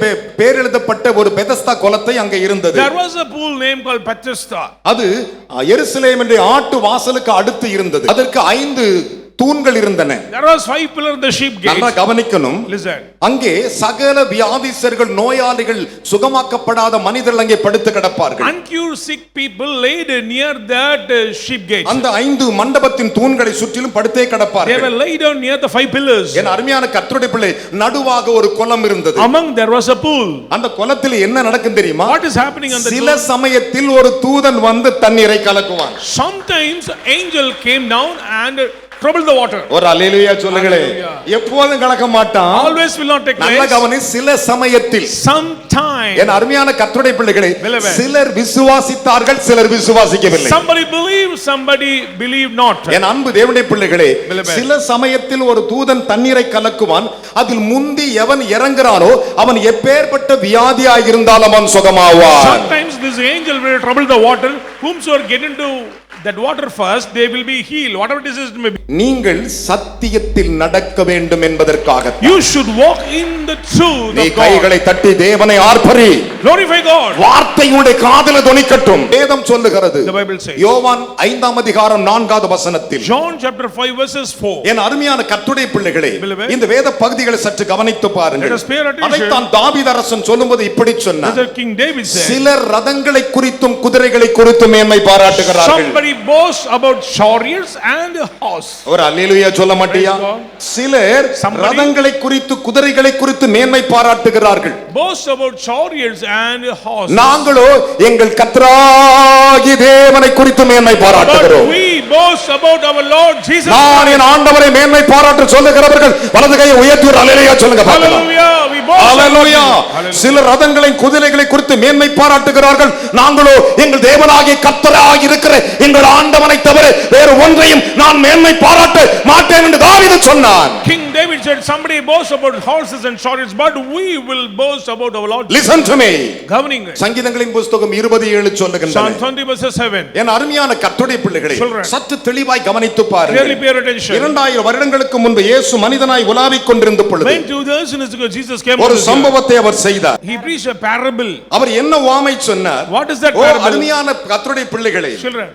பேரெழுதப்பட்ட ஒரு பெதஸ்தா குளத்தை அங்கே இருந்தது. there was a pool named called Bethesda. அது எருசலேம் என்ற ஆட்டு வாசலுக்கு அடுத்து இருந்தது. அதற்கு 5 தூண்கள் இருந்தன. There was 5 pillars in the sheep gate. நல்லா கவனிக்கணும். Listen. அங்கே சகல வியாதிசர்கள் நோயாளிகள் சுகமாக்கப்படாத மனிதர்கள் அங்கே படுத்து கிடப்பார்கள். Uncured sick people laid near that sheep gate. அந்த 5 மண்டபத்தின் தூண்களை சுற்றிலும் படுத்தே They கிடப்பார்கள். were laid down near the 5 pillars. என் அருமையான கர்த்தருடைய பிள்ளை, நடுவாக ஒரு குளம் இருந்தது. Among there was a pool. அந்த குளத்தில் என்ன நடக்கும் தெரியுமா? What is happening on the சில pool? சமயத்தில் ஒரு தூதன் வந்து தண்ணீரை கலக்குவான். Sometimes angel came down and troubled the water. ஒரு அல்லேலூயா சொல்லுங்களே. எப்போதும் கலக்க மாட்டான். Always will not take நல்ல place. கவனி, சில சமயத்தில். Sometime. என் அருமையான கர்த்தருடைய பிள்ளைகளே, Beloved. சிலர் விசுவாசித்தார்கள், சிலர் விசுவாசிக்கவில்லை. Somebody believed, somebody believed not. என் அன்பு தேவனுடைய பிள்ளைகளே, Beloved. சில சமயத்தில் ஒரு தூதன் தண்ணீரை கலக்குவான். அதில் முந்தி எவன் இறங்குறானோ அவன் எப்பேற்பட்ட வியாதியாய் இருந்தாலும் அவன் சுகமாவான். Sometimes this angel will trouble the water. Whomsoever get into that water first, they will be healed. Whatever disease it may be. நீங்கள் சத்தியத்தில் நடக்க வேண்டும் என்பதற்காக You should walk in the truth நீ of God. கைகளை தட்டி தேவனை ஆர்ப்பரி. Glorify God. வார்த்தையுடைய காதில தொனிக்கட்டும். வேதம் சொல்லுகிறது. The Bible says. யோவான் 5ஆம் அதிகாரம் 4வது வசனத்தில். John chapter 5 verses 4. என் அருமையான கர்த்தருடைய பிள்ளைகளே, Beloved. இந்த வேத பகுதிகளை சற்று கவனித்து பாருங்கள். Let us pay attention. அதைத்தான் தாவீது அரசன் சொல்லும்போது இப்படி சொன்னார். As King David said, சிலர் ரதங்களை குறித்தும் குதிரைகளை குறித்தும் மேன்மை பாராட்டுகிறார்கள். somebody boasts about chariots and horse. ஒரு அல்லேலூயா சொல்ல மாட்டியா? Praise God. சிலர் Somebody- ரதங்களை குறித்து குதிரைகளை குறித்து மேன்மை பாராட்டுகிறார்கள். Boasts about chariots and horses. நாங்களோ எங்கள் கர்த்தராகிய தேவனை குறித்து மேன்மை But பாராட்டுகிறோம். we boast about our Lord Jesus நான் என் ஆண்டவரை மேன்மை பாராட்ட சொல்லுகிறவர்கள் வலது கையை உயர்த்தி ஒரு அல்லேலூயா சொல்லுங்க பார்க்கலாம். Hallelujah. We boast about hallelujah. Hallelujah. சில ரதங்களை குதிரைகளை குறித்து மேன்மை பாராட்டுகிறார்கள். நாங்களோ எங்கள் தேவனாகிய கர்த்தராக இருக்கிற எங்கள் ஆண்டவனை தவிர வேறு ஒன்றையும் நான் மேன்மை பாராட்ட மாட்டேன் என்று தாவீது சொன்னான். King David said, somebody boasts about horses and chariots, but we will boast about our Lord. Listen to me. Governing. சங்கீதங்களின் புத்தகம் 27 Psalm சொல்லுகின்றன. 20 verses 7. என் அருமையான கர்த்தருடைய பிள்ளைகளே, Children. சற்று தெளிவாய் கவனித்து Clearly பாருங்கள். pay attention. 2000 வருடங்களுக்கு முன்பு இயேசு மனிதனாய் உலாவிக் கொண்டிருந்த பொழுது When 2000 years ago Jesus came ஒரு on this earth, சம்பவத்தை அவர் செய்தார். he preached a parable. அவர் என்ன உவமை சொன்னார்? What is that O parable? அருமையான கர்த்தருடைய பிள்ளைகளே, Children.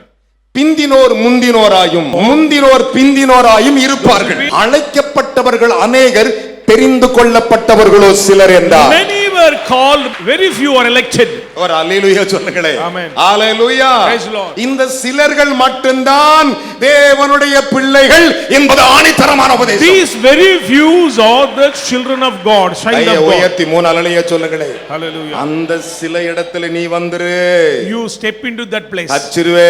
பிந்தினோர் முந்தினோராயும் முந்தினோர் பிந்தினோராயும் இருப்பார்கள். அழைக்கப்பட்டவர்கள் அநேகர், தெரிந்து கொள்ளப்பட்டவர்களோ சிலர் என்றார். Many were called, very few are elected. ஒரு அல்லேலூயா சொல்லுங்களே. Amen. Hallelujah. Praise the Lord. இந்த சிலர்கள் மட்டும்தான் தேவனுடைய பிள்ளைகள் என்பது ஆணித்தரமான உபதேசம். These very few are the children of God, child கையை of God. உயர்த்தி 3 அல்லேலூயா சொல்லுங்களே. Hallelujah. அந்த சில இடத்துல நீ வந்துரு. You step into that place. அச்சிருவே.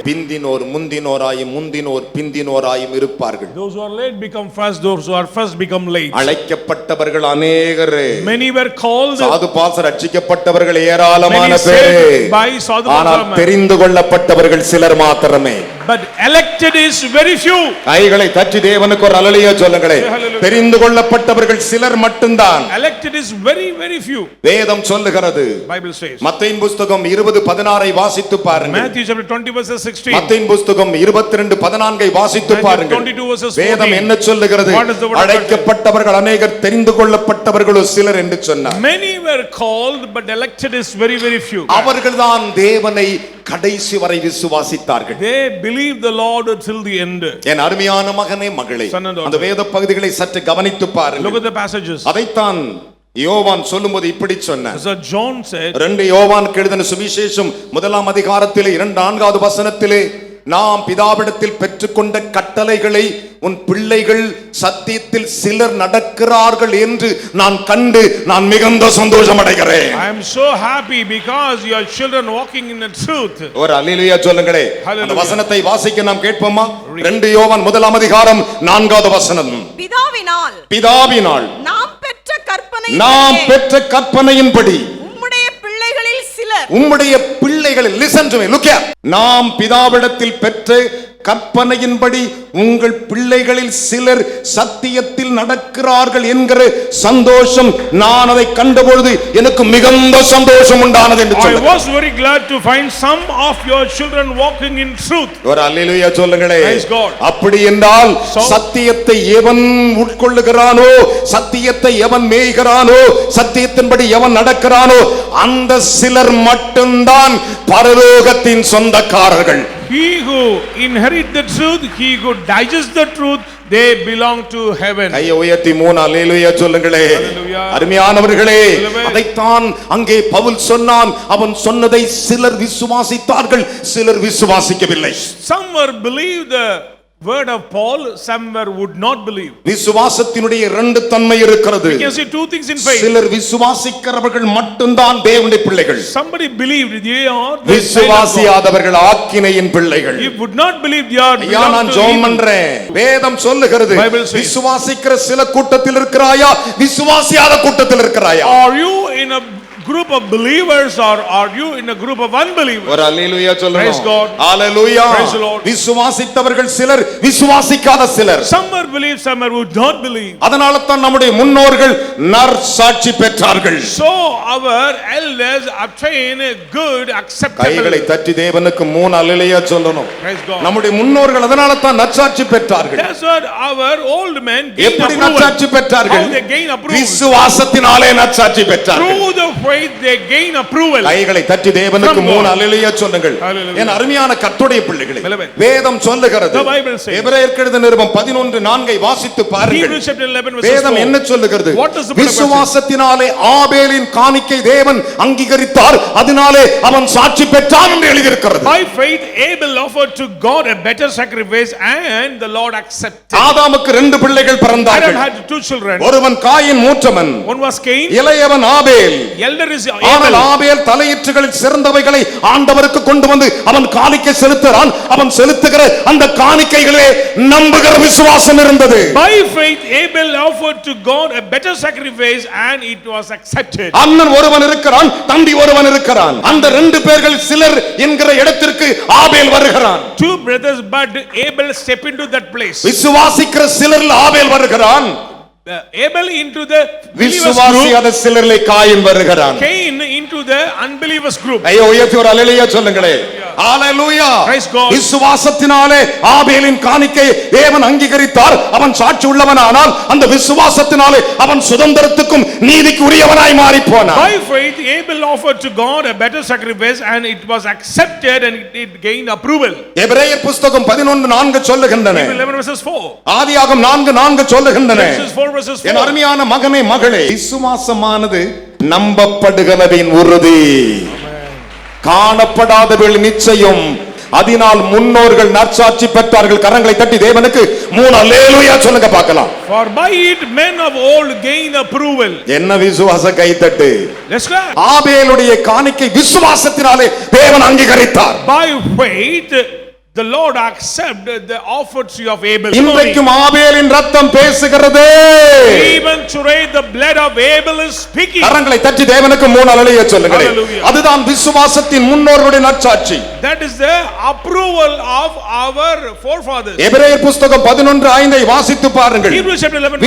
பிந்தினோர் முந்தினோராயும் முந்தினோர் பிந்தினோராயும் இருப்பார்கள். Those who are late become first, those who are first become late. அழைக்கப்பட்டவர்கள் அநேகர். Many were called. சாது பாச ரட்சிக்கப்பட்டவர்கள் ஏராளமான Many பேர். saved by Sadhu ஆனால் Pastor. தெரிந்து கொள்ளப்பட்டவர்கள் சிலர் மாத்திரமே. But elected is very few. கைகளை தட்டி தேவனுக்கு ஒரு அல்லேலூயா சொல்லுங்களே. Hallelujah. தெரிந்து கொள்ளப்பட்டவர்கள் சிலர் மட்டும்தான். Elected is very, very few. வேதம் சொல்லுகிறது. Bible says. மத்தேயின் புத்தகம் 20:16 வாசித்து பாருங்கள். Matthew chapter 20 verses 16. மத்தேயின் புத்தகம் 22:14 வாசித்து Matthew பாருங்கள். 22 verses 14. வேதம் என்ன சொல்லுகிறது? What is the word of God? அழைக்கப்பட்டவர்கள் அநேகர், தெரிந்து கொள்ளப்பட்டவர்களோ சிலர் என்று சொன்னார். Many were called, but elected is very, very few. அவர்கள்தான் தேவனை கடைசி வரை விசுவாசித்தார்கள். They believed the Lord till the end. என் அருமையான மகனே மகளே, Son and daughter. அந்த வேத பகுதிகளை சற்று கவனித்து Look பாருங்கள். at the passages. அதைத்தான் யோவான் சொல்லும்போது இப்படி சொன்னார். So John said, 2 யோவான் எழுதின சுவிசேஷம் 1ஆம் அதிகாரத்திலே 2-4வது வசனத்திலே, நாம் பிதாவிடத்தில் பெற்றுக்கொண்ட கட்டளைகளை உன் பிள்ளைகள் சத்தியத்தில் சிலர் நடக்கிறார்கள் என்று நான் கண்டு நான் மிகுந்த சந்தோஷம் அடைகிறேன். I am so happy because your children walking in the truth. ஒரு அல்லேலூயா சொல்லுங்களே. அந்த வசனத்தை வாசிக்க நாம் கேட்போமா? 2 யோவான் 1 அதிகாரம் 4வது வசனம். பிதாவினால் நாம் பெற்ற கற்பனையின்படி உம்முடைய பிள்ளைகளில் listen to me, look here. நாம் பிதாவிடத்தில் பெற்ற கற்பனையின்படி உங்கள் பிள்ளைகளில் சிலர் சத்தியத்தில் நடக்கிறார்கள் என்கிற சந்தோஷம் நான் அதை கண்டபொழுது எனக்கு மிகுந்த சந்தோஷம் உண்டானது என்று I was very glad to find some of your children walking in truth. ஒரு அல்லேலூயா சொல்லுங்களே. Praise God. அப்படி என்றால் சத்தியத்தை எவன் உட்கொள்ளுகிறானோ, சத்தியத்தை எவன் மேய்கிறானோ, சத்தியத்தின்படி எவன் நடக்கிறானோ அந்த சிலர் மட்டும்தான் பரலோகத்தின் சொந்தக்காரர்கள். He who inherit the truth, he who digest the truth, they belong to heaven. கையை உயர்த்தி 3 அல்லேலூயா சொல்லுங்களே. அருமையானவர்களே, அதைத்தான் அங்கே பவுல் சொன்னான். அவன் சொன்னதை சிலர் விசுவாசித்தார்கள், சிலர் விசுவாசிக்கவில்லை. Some were believe the word of Paul, some would not believe. விசுவாசத்தினுடைய 2 தன்மை இருக்கிறது. We can see 2 things in faith. சிலர் விசுவாசிக்கிறவர்கள் மட்டும்தான் தேவனுடைய பிள்ளைகள். Somebody believed they are விசுவாசியாதவர்கள் ஆக்கினையின் பிள்ளைகள். You would not believe they are. ஐயா நான் ஜெபம் பண்றேன். வேதம் சொல்லுகிறது விசுவாசிக்கிற சில கூட்டத்தில் இருக்கிறாயா, விசுவாசியாத கூட்டத்தில் இருக்கிறாயா? Are you in a group of believers or are you in a group of unbelievers? ஒரு அல்லேலூயா சொல்லுங்க. Praise God. Hallelujah. Praise the Lord. விசுவாசித்தவர்கள் சிலர், விசுவாசிக்காத சிலர். Some were believe, some would not believe. அதனால தான் நம்முடைய முன்னோர்கள் நற்சாட்சி பெற்றார்கள். So our elders obtain a good acceptable. கைகளை தட்டி தேவனுக்கு 3 அல்லேலூயா சொல்லணும். Praise God. நம்முடைய முன்னோர்கள் அதனால தான் நற்சாட்சி பெற்றார்கள். That's what our old men gained approval. எப்படி நற்சாட்சி பெற்றார்கள்? How they gain approval? விசுவாசத்தினாலே நற்சாட்சி பெற்றார்கள். Through the faith they gain approval. கைகளை தட்டி தேவனுக்கு 3 அல்லேலூயா சொல்லுங்கள். என் அருமையான கர்த்தருடைய பிள்ளைகளே, வேதம் சொல்லுகிறது. எபிரேயருக்கு எழுதின நிருபம் 11:4 வாசித்து பாருங்கள். வேதம் என்ன சொல்லுகிறது? விசுவாசத்தினாலே ஆபேலின் காணிக்கை தேவன் அங்கீகரித்தார், அதனாலே அவன் சாட்சி பெற்றான் என்று எழுதியிருக்கிறது. By faith Abel offered to God a better sacrifice and the Lord accepted. ஆதாமுக்கு 2 பிள்ளைகள் பிறந்தார்கள். Adam had 2 children. ஒருவன் காயின் மூற்றவன், one was Cain, இளையவன் ஆபேல். elder is ஆனால் ஆபேல் தலையீற்றுகளில் சிறந்தவைகளை ஆண்டவருக்கு கொண்டு வந்து அவன் காணிக்கை செலுத்துகிறான். அவன் செலுத்துகிற அந்த காணிக்கைகளே நம்புகிற விசுவாசம் இருந்தது. By faith Abel offered to God a better sacrifice and it was accepted. அண்ணன் ஒருவன் இருக்கிறான், தம்பி ஒருவன் இருக்கிறான். அந்த 2 பேர்கள் சிலர் என்கிற இடத்திற்கு ஆபேல் வருகிறான். 2 brothers but Abel step into that place. விசுவாசிக்கிற சிலரில் ஆபேல் வருகிறான். Abel into the விசுவாசியாத சிலரிலே காயின் வருகிறான். Cain into the unbelievers group. ஐயோ உயர்த்தி ஒரு அல்லேலூயா சொல்லுங்களே. ஹalleluya. விசுவாசத்தினாலே ஆபேலின் காணிக்கை தேவன் அங்கீகரித்தார், அவன் சாட்சி உள்ளவனானால் அந்த விசுவாசத்தினாலே அவன் சுதந்திரத்துக்கும் நீதிக்கு உரியவனாய் மாறி போனான். By faith Abel offered to God a better sacrifice and it was accepted and it gained approval. எபிரேயர் புத்தகம் 11:4 சொல்லுகின்றன. 11:4. ஆதியாகமம் 4:4 சொல்லுகின்றன. 4:4. என் அருமையான மகனே மகளே, விசுவாசமானது நம்பப்படுகிறதின் உறுதி, காணப்படாதவள் நிச்சயம். அதனால் முன்னோர்கள் நற்சாட்சி பெற்றார்கள். கரங்களை தட்டி தேவனுக்கு 3 அல்லேலூயா சொல்லுங்க பார்க்கலாம். For by it men of old gain approval. என்ன விசுவாச கைத்தட்டு. Let's go. ஆபேலுடைய காணிக்கை விசுவாசத்தினாலே தேவன் அங்கீகரித்தார். By faith the Lord accepted the offering of Abel. இன்றைக்கும் ஆபேலின் ரத்தம் பேசுகிறது. Even today the blood of Abel is speaking. கரங்களை தட்டி தேவனுக்கு 3 அல்லேலூயா சொல்லுங்க. அதுதான் விசுவாசத்தின் முன்னோர்களுடைய நற்சாட்சி. That is the approval of our forefathers. எபிரேயர் புத்தகம் 11:5 வாசித்து பாருங்கள்.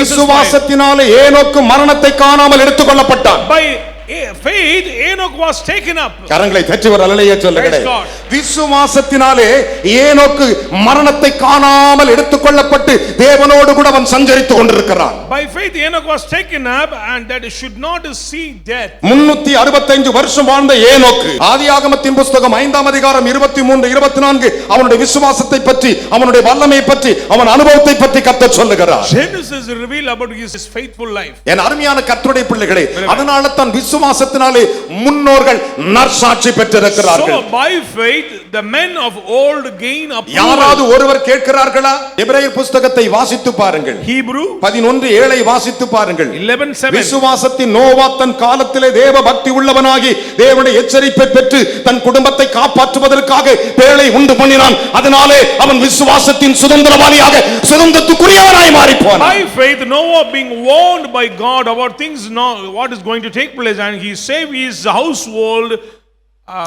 விசுவாசத்தினாலே ஏனோக்கு மரணத்தை காணாமல் எடுத்துக்கொள்ளப்பட்டான். By faith Enoch was taken up. கரங்களை தட்டி ஒரு அல்லேலூயா சொல்லுங்க. விசுவாசத்தினாலே ஏனோக்கு மரணத்தை காணாமல் எடுத்துக்கொள்ளப்பட்டு தேவனோடு கூட அவன் சஞ்சரித்துக் கொண்டிருக்கிறான். By faith Enoch was taken up and that should not see death. 365 வருஷம் வாழ்ந்த ஏனோக்கு ஆதியாகமத்தின் புத்தகம் 5ஆம் அதிகாரம் 23 24 அவனுடைய விசுவாசத்தை பற்றி, அவனுடைய வல்லமையை பற்றி, அவன் அனுபவத்தை பற்றி கர்த்தர் சொல்லுகிறார். Genesis reveal about his faithful life. என் அருமையான கர்த்தருடைய பிள்ளைகளே, அதனால தான் விசுவாசத்தினாலே முன்னோர்கள் நற்சாட்சி பெற்றிருக்கிறார்கள். So by faith the men of old gain approval. யாராவது ஒருவர் கேட்கிறார்களா? எபிரேயர் புத்தகத்தை வாசித்து பாருங்கள். Hebrew 11:7 வாசித்து பாருங்கள். 11:7. விசுவாசத்தின் நோவா தன் காலத்திலே தேவ பக்தி உள்ளவனாகி தேவனுடைய எச்சரிப்பை பெற்று தன் குடும்பத்தை காப்பாற்றுவதற்காக பேழை உண்டு பண்ணினான். அதனாலே அவன் விசுவாசத்தின் சுதந்திரவாளியாக சுதந்திரத்துக்குரியவனாய் மாறி போனான். By faith Noah being warned by God about things what is going to take place, and he saved his household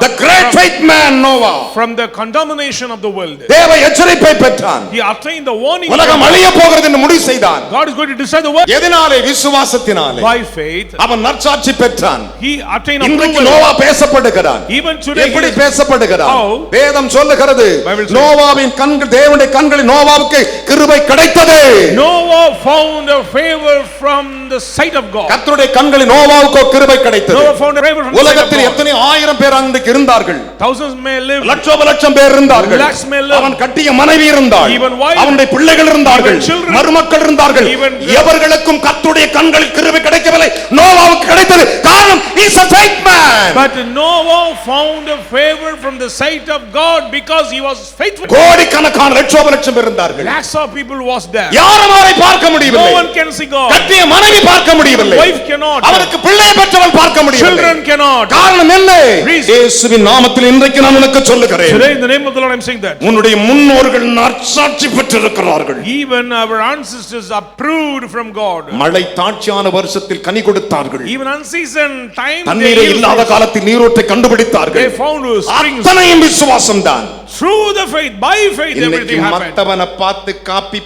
the great faith man Noah from the contamination of the world. தேவ எச்சரிப்பை பெற்றான். He attained the warning. உலகம் அழிய போகிறது என்று முடிவு செய்தான். God is going to destroy the world. எதனாலே? விசுவாசத்தினாலே. By faith அவன் நற்சாட்சி பெற்றான். he attained இன்றைக்கு approval. நோவா பேசப்படுகிறான். Even today எப்படி he is- பேசப்படுகிறான்? How? வேதம் சொல்லுகிறது Bible says- நோவாவின் கண்கள் தேவனுடைய கண்களில் நோவாவுக்கு கிருபை கிடைத்தது. Noah found a favor from the sight of God. கர்த்தருடைய கண்களில் நோவாவுக்கு கிருபை கிடைத்தது. Noah found a favor from the sight of உலகத்தில் God. எத்தனை ஆயிரம் பேர் அன்றைக்கு இருந்தார்கள்? Thousands may live. லட்சம் பேர் இருந்தார்கள். Lakhs may live. அவன் கட்டிய மனைவி இருந்தாள். Even wife. அவனுடைய பிள்ளைகள் இருந்தார்கள். Even children. மருமக்கள் இருந்தார்கள். Even எவர்களுக்கும் கர்த்தருடைய கண்களில் கிருபை கிடைக்கவில்லை. நோவாவுக்கு கிடைத்தது. காரணம் he is a faith man. But Noah found a favor from the sight of God because he was faithful. கோடிக்கணக்கான லட்சம் பேர் இருந்தார்கள். Lakhs of people was there. யாரும் அவரை பார்க்க No முடியவில்லை. one can see God. கட்டிய மனைவி பார்க்க முடியவில்லை. Wife cannot. அவருக்கு பிள்ளை பெற்றவன் பார்க்க முடியவில்லை. Children cannot. காரணம் என்ன? Reason. இயேசுவின் நாமத்தில் இன்றைக்கு நான் உனக்கு சொல்லுகிறேன். Today in the name of the Lord I'm saying that. உன்னுடைய முன்னோர்கள் நற்சாட்சி பெற்றிருக்கிறார்கள். Even our ancestors approved from God. மழை தாட்சியான வருஷத்தில் கனி கொடுத்தார்கள். Even unseasoned time தண்ணீரே இல்லாத காலத்தில் நீரோட்டை கண்டுபிடித்தார்கள். they found springs. அத்தனையும் விசுவாசம் தான். Through the faith, by faith everything happened. மத்தவனை பார்த்து காப்பி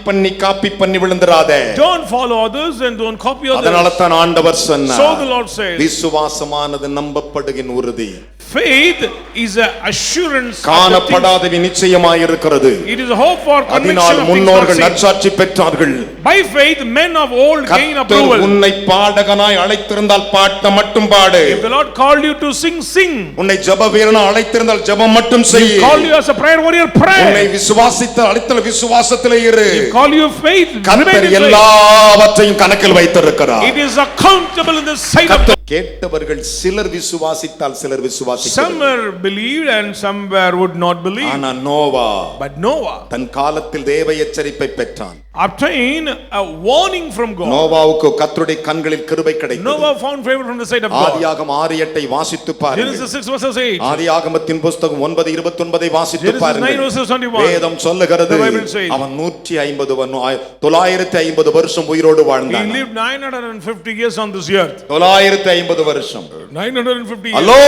பண்ணி விழுந்துராதே. Don't follow others and don't copy others. அதனால தான் ஆண்டவர் சொன்னார். So the Lord says, விசுவாசமானது நம்பப்படுகின் உறுதி. faith is an assurance of the காணப்படாதவை நிச்சயமாயிருக்கிறது. things. It is a hope for conviction அதனால் of things not முன்னோர்கள் seen. நற்சாட்சி பெற்றார்கள். By faith men of old gain கர்த்தர் approval. உன்னை பாடகனாய் அழைத்திருந்தால் பாட்ட மட்டும் பாடு. If the Lord called you to sing, sing. உன்னை ஜெப வீரனா அழைத்திருந்தால் ஜெபம் மட்டும் செய். Called you as a prayer warrior, உன்னை pray. விசுவாசித்த அழைத்தல் விசுவாசத்திலே இரு. Call you faith, remain கர்த்தர் in faith. எல்லாவற்றையும் கணக்கில் வைத்திருக்கிறார். It is accountable in the sight of God. கேட்டவர்கள் சிலர் விசுவாசித்தால் சிலர் Some விசுவாசித்தார்கள். were believed and some were would not believe. ஆனா நோவா But Noah தன் காலத்தில் தேவ எச்சரிப்பை பெற்றான். obtained a warning from God. நோவாவுக்கு கர்த்தருடைய கண்களில் கிருபை கிடைத்தது. Noah found favor from the sight of God. ஆதியாகமம் 6:8 வாசித்து பாருங்கள். Genesis 6 verses 8. ஆதியாகமத்தின் புத்தகம் 9:29 வாசித்து Genesis 9 பாருங்கள். verses 21. வேதம் சொல்லுகிறது The Bible says, அவன் 950 வருஷம் உயிரோடு He வாழ்ந்தான். lived 950 years on this earth. 950 வருஷம். 950 years. ஹலோ,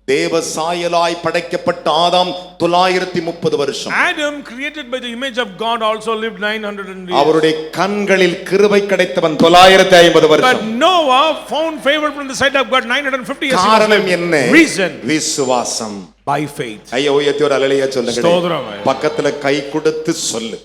தேவ சாயலாய் படைக்கப்பட்ட ஆதாம் 930 வருஷம். Adam, created by the image of God, also lived 900 years. அவருடைய கண்களில் கிருபை கிடைத்தவன் 950 But வருஷம். Noah found favor from the sight of God 950 years. காரணம் என்ன? Reason. விசுவாசம். By faith. ஐயா உயர்த்தி ஒரு அல்லேலூயா சொல்லுங்க. ஸ்தோத்திரம். பக்கத்துல கை கொடுத்து சொல்லு.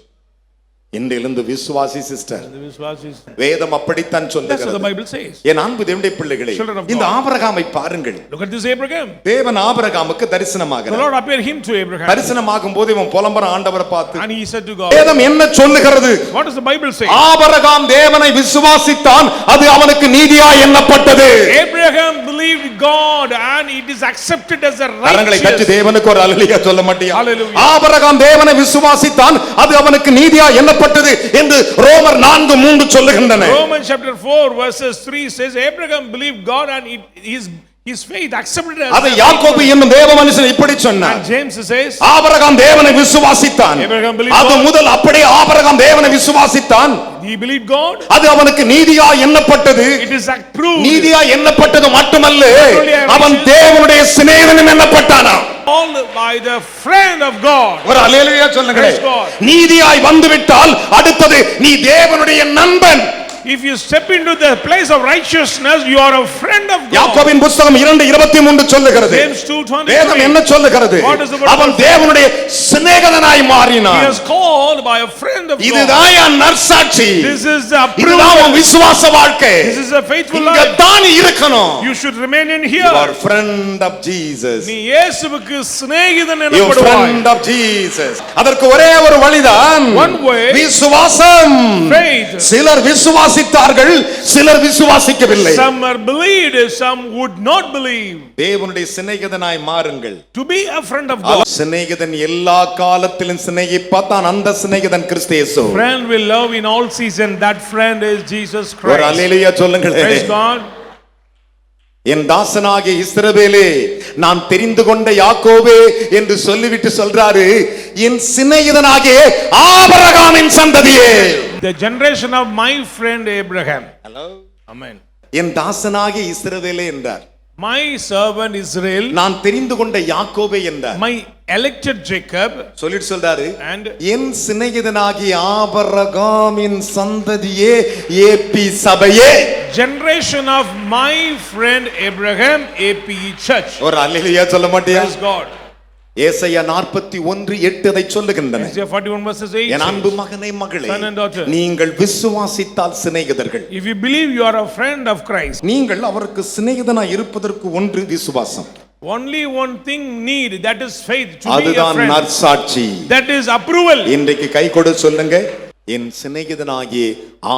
இன்றிலிருந்து விசுவாசி சிஸ்டர். The Viswasis. வேதம் அப்படித்தான் That's what the சொல்லுகிறது. Bible says. என் அன்பு தேவனுடைய பிள்ளைகளே, Children of God. இந்த ஆபிரகாமை பாருங்கள். Look at this Abraham. தேவன் ஆபிரகாமுக்கு The தரிசனமாகிறார். Lord appeared him to Abraham. தரிசனமாகும் போது இவன் புலம்பற ஆண்டவரை பார்த்து, And he said to God, வேதம் என்ன சொல்லுகிறது? what does the Bible say? Abraham தேவனை விசுவாசித்தான், அது அவனுக்கு நீதியாய் எண்ணப்பட்டது. Abraham believed God and it is accepted as a கரங்களை தட்டி righteous. தேவனுக்கு ஒரு அல்லேலூயா சொல்ல மாட்டியா? Hallelujah. ஆபிரகாம் தேவனை விசுவாசித்தான், அது அவனுக்கு நீதியாய் எண்ணப்பட்டது என்று ரோமர் 4:3 சொல்லுகின்றன. Romans chapter 4 verses 3 says Abraham believed God and his faith accepted as அதை யாக்கோபு என்னும் தேவ மனுஷன் இப்படி சொன்னார். And James says ஆபிரகாம் தேவனை விசுவாசித்தான். Abraham believed அது God. முதல் அப்படியே ஆபிரகாம் தேவனை விசுவாசித்தான். he believed God. அது அவனுக்கு நீதியாய் எண்ணப்பட்டது. It is approved. நீதியாய் எண்ணப்பட்டது மட்டுமல்ல, only a அவன் righteous- தேவனுடைய சிநேகிதன் எண்ணப்பட்டானா. All by the friend of God. ஒரு அல்லேலூயா சொல்லுங்க. Praise God. நீதியாய் வந்துவிட்டால் அடுத்தது நீ தேவனுடைய நண்பன். If you step into the place of righteousness, you are a friend of God. யாக்கோபின் புத்தகம் 2:23 சொல்லுகிறது. James 2:23. வேதம் என்ன சொல்லுகிறது? What does the word அவன் say? தேவனுடைய சிநேகிதனாய் He மாறினான். is called by a friend of God. இதுதான் என் நற்சாட்சி. This is the இதுதான் approval. உன் விசுவாச வாழ்க்கை. This is a faithful இங்க life. தான் இருக்கணும். You should remain in You here. are friend of Jesus. நீ இயேசுவுக்கு சிநேகிதன் You எனப்படுவாய். friend of Jesus. அதற்கு ஒரே ஒரு வழிதான். One way. விசுவாசம். Faith. சிலர் விசுவாசி விசுவாசித்தார்கள், சிலர் விசுவாசிக்கவில்லை. Some are believed, some would not believe. தேவனுடைய சிநேகிதனாய் மாறுங்கள். To be a friend of God. சிநேகிதன் எல்லா காலத்திலும் சிநேகிப்பான், அந்த சிநேகிதன் கிறிஸ்து இயேசு. Friend will love in all season, that friend is Jesus Christ. ஒரு அல்லேலூயா சொல்லுங்களே. Praise God. என் தாசனாகிய இஸ்ரவேலே, நான் தெரிந்து கொண்ட யாக்கோபே என்று சொல்லிவிட்டு சொல்றாரு, என் சிநேகிதனாகிய ஆபிரகாமின் சந்ததியே. The generation of my friend Abraham. Hello. Amen. என் தாசனாகிய இஸ்ரவேலே என்றார். My servant Israel. நான் தெரிந்து கொண்ட யாக்கோபே என்றார். My elected Jacob. சொல்லிட்டு சொல்றாரு, And என் சிநேகிதனாகிய ஆபிரகாமின் சந்ததியே, ஏபி சபையே. Generation of my friend Abraham, APE Church. ஒரு அல்லேலூயா சொல்ல மாட்டியா? Praise God. ஏசாயா 41:8 அதை சொல்லுகின்றன. Isaiah 41 verses 8. என் அன்பு மகனே மகளே, Son and daughter. நீங்கள் விசுவாசித்தால் சிநேகிதர்கள். If you believe you are a friend of Christ. நீங்கள் அவருக்கு சிநேகிதனாய் இருப்பதற்கு ஒன்று விசுவாசம். Only one thing need, that is faith, to be a அதுதான் friend. நற்சாட்சி. That is approval. இன்றைக்கு கை கொடு சொல்லுங்க, என் சிநேகிதனாகிய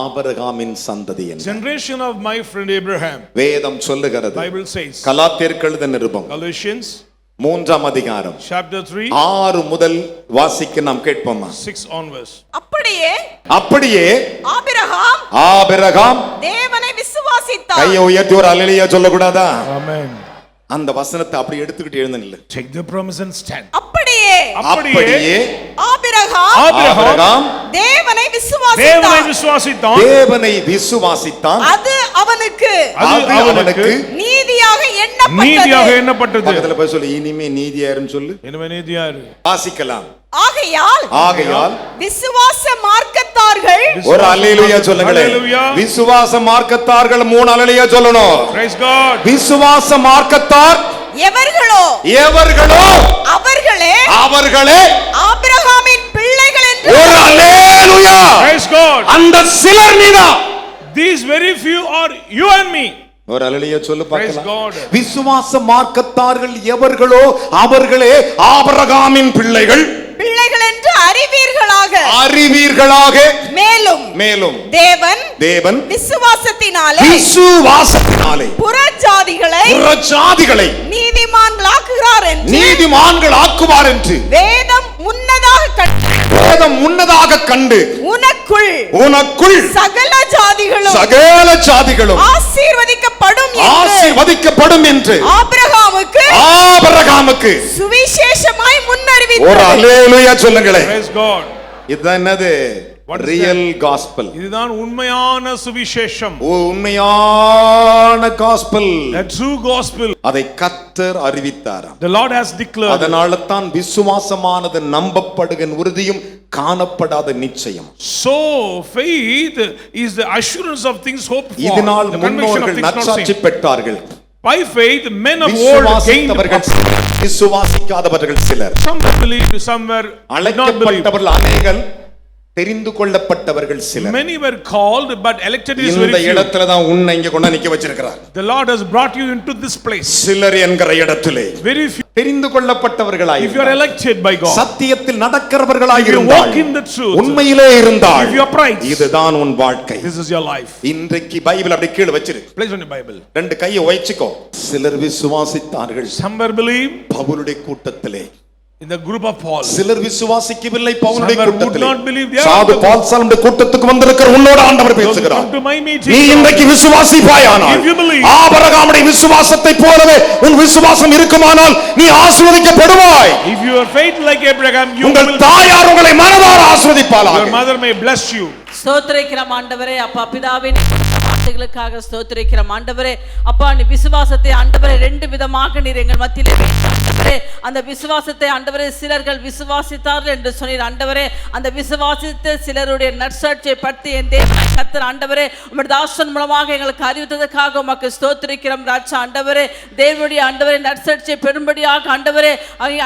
ஆபிரகாமின் சந்ததி என்று. Generation of my friend Abraham. வேதம் சொல்லுகிறது. Bible says. கலாத்தியருக்கு எழுதின நிருபம் Galatians 3ஆம் அதிகாரம் chapter 3 6 முதல் வாசிக்க நாம் கேட்போமா? 6 onwards. அப்படியே ஆபிரகாம் தேவனை விசுவாசித்தார். கையை உயர்த்தி ஒரு அல்லேலூயா சொல்லக்கூடாதா? Amen. அந்த வசனத்தை அப்படி எடுத்துக்கிட்டு எழுந்து நில்லு. Take the promise and stand. அப்படியே ஆபிரகாம் தேவனை விசுவாசித்தான். அது அவனுக்கு நீதியாக எண்ணப்பட்டது. பக்கத்துல போய் சொல்லு, இனிமே நீதியாருன்னு சொல்லு. இனிமே நீதியாரு. வாசிக்கலாம். ஆகையால் விசுவாச மார்க்கத்தார்கள், ஒரு அல்லேலூயா சொல்லுங்களே. விசுவாச மார்க்கத்தார்கள் 3 அல்லேலூயா சொல்லணும். Praise God. விசுவாச மார்க்கத்தார் எவர்களோ அவர்களே ஆபிரகாமின் பிள்ளைகள் என்று. ஒரு அல்லேலூயா. Praise God. அந்த சிலர் நீதான். These very few are you and me. ஒரு அல்லேலூயா சொல்லு பார்க்கலாம். Praise God. விசுவாச மார்க்கத்தார்கள் எவர்களோ அவர்களே ஆபிரகாமின் பிள்ளைகள் என்று அறிவீர்களாக. மேலும் தேவன் விசுவாசத்தினாலே புறஜாதிகளை நீதிமான்களாக்குவார் என்று வேதம் முன்னதாக கண்டு உனக்குள் சகல ஜாதிகளும் ஆசீர்வதிக்கப்படும் என்று ஆபிரகாமுக்கு சுவிசேஷமாய் முன்னறிவித்தார். ஒரு அல்லேலூயா சொல்லுங்களேன். Praise God. இதுதான் என்னது? Real gospel. இதுதான் உண்மையான சுவிசேஷம். உண்மையான காஸ்பல். A true gospel. அதை கர்த்தர் அறிவித்தாராம். The Lord has declared. அதனால தான் விசுவாசமானது நம்பப்படுகிற உறுதியும் காணப்படாத நிச்சயம். So faith is the assurance of things hoped for. இதனால் முன்னோர்கள் நற்சாட்சி பெற்றார்கள். By faith men of old gained. விசுவாசிக்காதவர்கள் சிலர். Some believed, some were not believed. அநேகர் தெரிந்து கொள்ளப்பட்டவர்கள் சிலர். Many were called but elected is very few. இந்த இடத்துல தான் உன்னை இங்க கொண்டு நிக்க வச்சிருக்கிறார். The Lord has brought you into this place. சிலர் என்கிற இடத்திலே very few. தெரிந்து கொள்ளப்பட்டவர்களாய். If you are elected by God. சத்தியத்தில் நடக்கிறவர்களாய் இருந்தால். If you walk in the truth. உண்மையிலே இருந்தால். If you are upright. இதுதான் உன் வாழ்க்கை. This is your life. இன்றைக்கு பைபிள் அப்படியே கீழ வச்சிரு. Place on your Bible. ரெண்டு கையை வைச்சுக்கோ. சிலர் விசுவாசித்தார்கள். Some were believed. பவுலுடைய கூட்டத்திலே. In the group of Paul. சிலர் விசுவாசிக்கவில்லை பவுலுடைய கூட்டத்திலே. சாது பால் சாலமுடைய கூட்டத்துக்கு வந்திருக்கிற உன்னோட ஆண்டவர் பேசுகிறார். நீ இன்றைக்கு விசுவாசிப்பாயானால் ஆபிரகாமுடைய விசுவாசத்தை போலவே உன் விசுவாசம் இருக்குமானால் நீ ஆசீர்வதிக்கப்படுவாய். If your faith like Abraham, you will. உங்கள் தாயார் உங்களை மனதார ஆசீர்வதிப்பாளாக. Your mother may bless you. ஸ்தோத்திரிக்கிறோம் ஆண்டவரே. அப்பா பிதாவின் வார்த்தைகளுக்காக ஸ்தோத்திரிக்கிறோம் ஆண்டவரே. அப்பா நீ விசுவாசத்தை ஆண்டவரே 2 விதமாக நீர் எங்கள் மத்தியிலே ஆண்டவரே, அந்த விசுவாசத்தை ஆண்டவரே சிலர்கள் விசுவாசித்தார்கள் என்று சொன்னீர் ஆண்டவரே. அந்த விசுவாசித்த சிலருடைய நற்சாட்சியை பற்றி என் தேவனாய் கர்த்தர் ஆண்டவரே உம்முடைய தாசன் மூலமாக எங்களுக்கு அறிவித்ததற்காக உமக்கு ஸ்தோத்திரிக்கிறோம் ராஜா ஆண்டவரே. தேவனுடைய ஆண்டவரே நற்சாட்சியை பெரும்படியாக ஆண்டவரே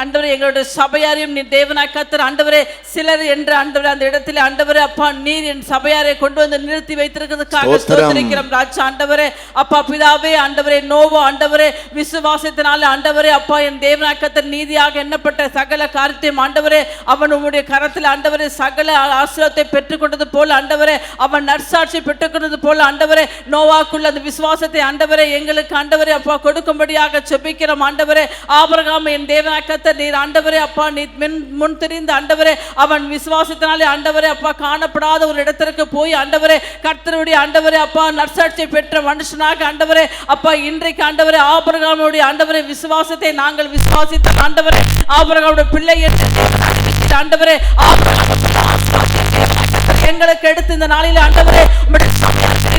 ஆண்டவரே எங்களுடைய சபையாரையும் நீ தேவனாய் கர்த்தர் ஆண்டவரே சிலர் என்று ஆண்டவரே அந்த இடத்திலே ஆண்டவரே அப்பா நீர் என் சபையாரை கொண்டு வந்து நிறுத்தி வைத்திருக்கிறதுக்காக ஸ்தோத்திரிக்கிறோம் ராஜா ஆண்டவரே. அப்பா பிதாவே ஆண்டவரே, நோவா ஆண்டவரே விசுவாசத்தினால ஆண்டவரே அப்பா என் தேவனாக்கத்தின் நீதியாக எண்ணப்பட்ட சகல காரியத்தையும் ஆண்டவரே அவன் உம்முடைய கரத்தில் ஆண்டவரே சகல ஆசீர்வாதத்தை பெற்றுக்கொண்டது போல ஆண்டவரே, அவன் நற்சாட்சி பெற்றுக்கொண்டது போல ஆண்டவரே, நோவாக்குள்ள அந்த விசுவாசத்தை ஆண்டவரே எங்களுக்கு ஆண்டவரே அப்பா கொடுக்கும்படியாக செபிக்கிறோம் ஆண்டவரே. ஆபிரகாம் என் தேவனாக்கத்தர் நீர் ஆண்டவரே அப்பா நீர் முன் தெரிந்த ஆண்டவரே அவன் விசுவாசத்தினாலே ஆண்டவரே அப்பா காணப்படாத ஒரு இடத்திற்கு போய் ஆண்டவரே கர்த்தருடைய ஆண்டவரே அப்பா நற்சாட்சியை பெற்ற மனுஷனாக ஆண்டவரே அப்பா இன்றைக்கு ஆண்டவரே ஆபிரகாமுடைய ஆண்டவரே விசுவாசத்தை நாங்கள் விசுவாசித்த ஆண்டவரே ஆபிரகாமுடைய பிள்ளை ஆண்டவரே எங்களுக்கு எடுத்து இந்த நாளில் ஆண்டவரே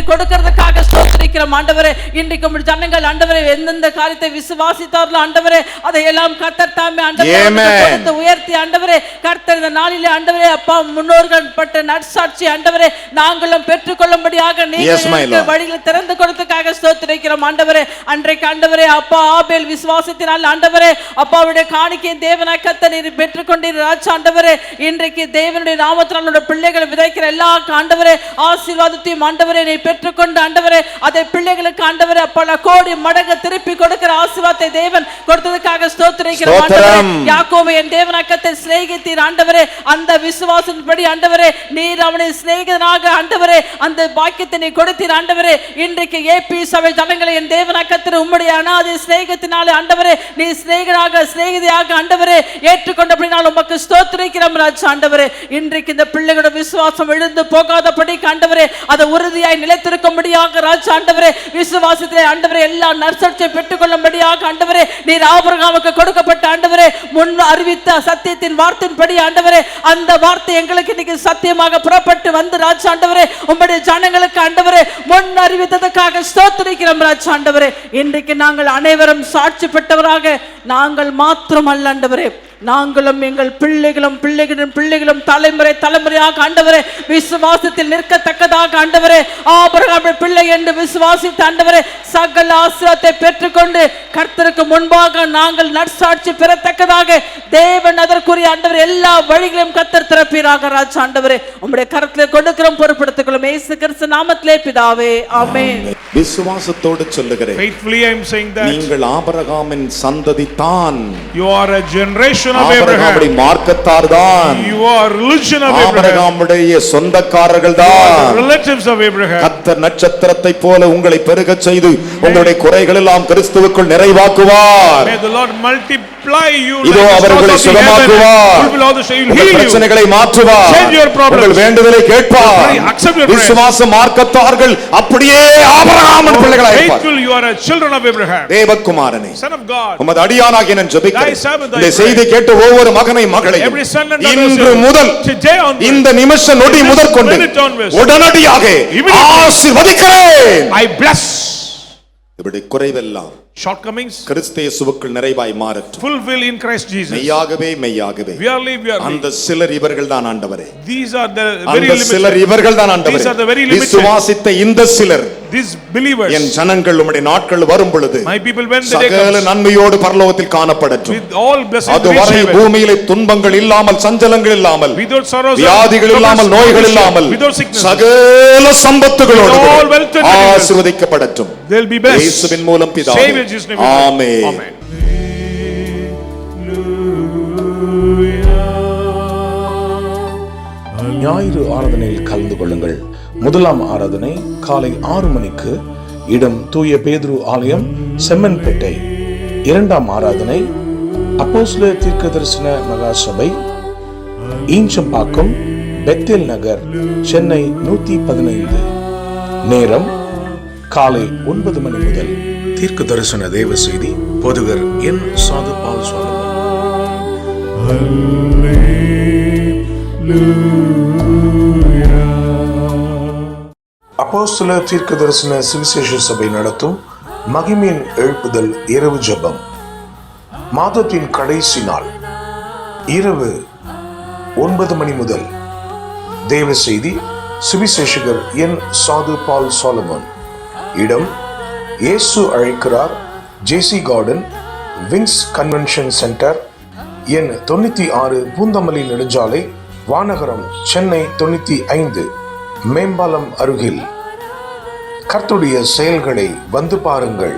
கொடுக்கிறதுக்காக ஸ்தோத்திரிக்கிறோம் ஆண்டவரே. இன்றைக்கு உம்முடைய ஜனங்கள் ஆண்டவரே எந்தெந்த காரியத்தை விசுவாசித்தார்களோ ஆண்டவரே அதை எல்லாம் கர்த்தர் தாமே ஆண்டவரே கொடுத்து உயர்த்தி ஆண்டவரே கர்த்தர் இந்த நாளிலே ஆண்டவரே அப்பா முன்னோர்கள் பட்ட நற்சாட்சி ஆண்டவரே நாங்களும் பெற்றுக்கொள்ளும்படியாக நீங்கள் வழிகளை திறந்து கொடுத்ததுக்காக ஸ்தோத்திரிக்கிறோம் ஆண்டவரே. அன்றைக்கு ஆண்டவரே அப்பா ஆபேல் விசுவாசத்தினால் ஆண்டவரே அப்பாவுடைய காணிக்கை தேவனாய் கர்த்தர் நீர் பெற்றுக்கொண்டீர் ராஜா ஆண்டவரே. இன்றைக்கு தேவனுடைய நாமத்தினால் பிள்ளைகளை விதைக்கிற எல்லா ஆண்டவரே ஆசீர்வாதத்தையும் ஆண்டவரே நீ பெற்றுக்கொண்டு ஆண்டவரே அதை பிள்ளைகளுக்கு ஆண்டவரே பல கோடி மடங்கு திருப்பி கொடுக்கிற ஆசீர்வாதத்தை தேவன் கொடுத்ததுக்காக ஸ்தோத்திரிக்கிறோம் ஆண்டவரே. யாக்கோபு என் தேவனாக்கத்தை சிநேகித்தீர் ஆண்டவரே, அந்த விசுவாசத்தின்படி ஆண்டவரே நீர் அவனை சிநேகிதனாக ஆண்டவரே அந்த பாக்கியத்தை நீ கொடுத்தீர் ஆண்டவரே. இன்றைக்கு ஏபி சபை ஜனங்களை என் தேவனாக்கத்தில் உம்முடைய அனாதை சிநேகத்தினாலே ஆண்டவரே நீ சிநேகிதியாக ஆண்டவரே ஏற்றுக்கொண்டபடினால் உமக்கு ஸ்தோத்திரிக்கிறோம் ராஜா ஆண்டவரே. இன்றைக்கு இந்த பிள்ளைகளோட விசுவாசம் எழுந்து போகாதபடி ஆண்டவரே அதை உறுதியாய் நிலைத்திருக்கும்படியாக ராஜா ஆண்டவரே விசுவாசத்திலே ஆண்டவரே எல்லா நற்சாட்சியை பெற்றுக்கொள்ளும்படியாக ஆண்டவரே நீர் ஆபிரகாமுக்கு கொடுக்கப்பட்ட ஆண்டவரே முன் அறிவித்த சத்தியத்தின் வார்த்தையின்படி ஆண்டவரே அந்த வார்த்தை எங்களுக்கு இன்னைக்கு சத்தியமாக புறப்பட்டு வந்து ராஜா ஆண்டவரே உம்முடைய ஜனங்களுக்கு ஆண்டவரே முன் அறிவித்ததற்காக ஸ்தோத்திரிக்கிறோம் ராஜா ஆண்டவரே. இன்றைக்கு நாங்கள் அனைவரும் சாட்சி பெற்றவராக நாங்கள் மாத்திரம் அல்ல ஆண்டவரே, நாங்களும் எங்கள் பிள்ளைகளும் தலைமுறையாக ஆண்டவரே விசுவாசத்தில் நிற்கத்தக்கதாக ஆண்டவரே ஆபிரகாம் பிள்ளை என்று விசுவாசித்த ஆண்டவரே சகல ஆசீர்வாதத்தை பெற்றுக்கொண்டு கர்த்தருக்கு முன்பாக நாங்கள் நற்சாட்சி பெறத்தக்கதாக தேவன் அதற்குரிய ஆண்டவர் எல்லா வழிகளையும் கர்த்தர் திறப்பீராக ராஜா ஆண்டவரே. உம்முடைய கரத்திலே கொடுக்கிறோம் பொறுப்படுத்திக் கொள்ளும் இயேசு கிறிஸ்து நாமத்திலே பிதாவே ஆமென். விசுவாசத்தோடு சொல்லுகிறேன், faithfully I am saying that நீங்கள் ஆபிரகாமின் சந்ததி தான், you are a generation of ஆபிரகாமுடைய மார்க்கத்தார் தான், you are religion of Abraham, ஆபிரகாமுடைய சொந்தக்காரர்கள் தான், relatives of Abraham. கர்த்தர் நட்சத்திரத்தை போல உங்களை பெருகச் செய்து உங்களுடைய குறைகள் எல்லாம் கிறிஸ்துவுக்குள் நிறைவாக்குவார். May the Lord multiply you. இதோ அவர்களை சுகமாக்குவார், உங்கள் பிரச்சனைகளை மாற்றுவார், உங்கள் வேண்டுதலை கேட்பார். விசுவாச மார்க்கத்தார்கள் அப்படியே ஆபிரகாமின் பிள்ளைகளாய் இருப்பார். You are a children of Abraham. தேவகுமாரனே, Son of God, உமது அடியானாகிய நான் ஜெபிக்கிறேன், இந்த செய்தி கேட்ட ஒவ்வொரு மகனை மகளை இன்று முதல் இந்த நிமிஷ நொடி முதல் கொண்டு உடனடியாக ஆசீர்வதிக்கிறேன். I bless இப்படி குறைவெல்லாம் shortcomings கிறிஸ்து இயேசுவுக்குள் நிறைவாய் மாறட்டும். fulfill in Christ Jesus. மெய்யாகவே Verily. அந்த சிலர் இவர்கள் தான் ஆண்டவரே, These are the very அந்த சிலர் இவர்கள் தான் ஆண்டவரே, These are the very limited. விசுவாசித்த இந்த சிலர், these believers, என் ஜனங்கள் உம்முடைய நாட்கள் வரும் பொழுது my people when the day சகல comes நன்மையோடு பரலோகத்தில் காணப்படட்டும். with all blessings அதுவரை பூமியிலே துன்பங்கள் இல்லாமல், சஞ்சலங்கள் இல்லாமல், without sorrows, வியாதிகள் இல்லாமல், நோய்கள் இல்லாமல், without sickness, சகல சம்பத்துகளோடு all wealth and ஆசீர்வதிக்கப்படட்டும். they'll be blessed. இயேசுவின் மூலம் பிதாவே, Save in Jesus' name. Amen. Amen. ஞாயிறு ஆராதனையில் கலந்து கொள்ளுங்கள். முதலாம் ஆராதனை காலை 6 மணிக்கு, இடம் தூய பேதுரு ஆலயம், செம்மன்பேட்டை. இரண்டாம் ஆராதனை அப்போஸ்தலர் தீர்க்கதரிசன மகா சபை, ஈஞ்சம்பாக்கம், பெத்தேல் நகர், சென்னை 115. நேரம் காலை 9 மணி முதல். தீர்க்க தரிசன தேவ செய்தி போதகர் என் சாது பால் சோலமன். அப்போஸ்தலர் தீர்க்க தரிசன சுவிசேஷ சபை நடத்தும் மகிமையின் எழுப்புதல் இரவு ஜெபம். மாதத்தின் கடைசி நாள் இரவு 9 மணி முதல். தேவ செய்தி சுவிசேஷகர் என் சாது பால் சோலமன். இடம் இயேசு அழைக்கிறார், ஜேசி கார்டன், விங்ஸ் கன்வென்ஷன் சென்டர், எண் 96, பூந்தமல்லி நெடுஞ்சாலை, வானகரம், சென்னை 95. மேம்பாலம் அருகில் கர்த்தருடைய செயல்களை வந்து பாருங்கள்.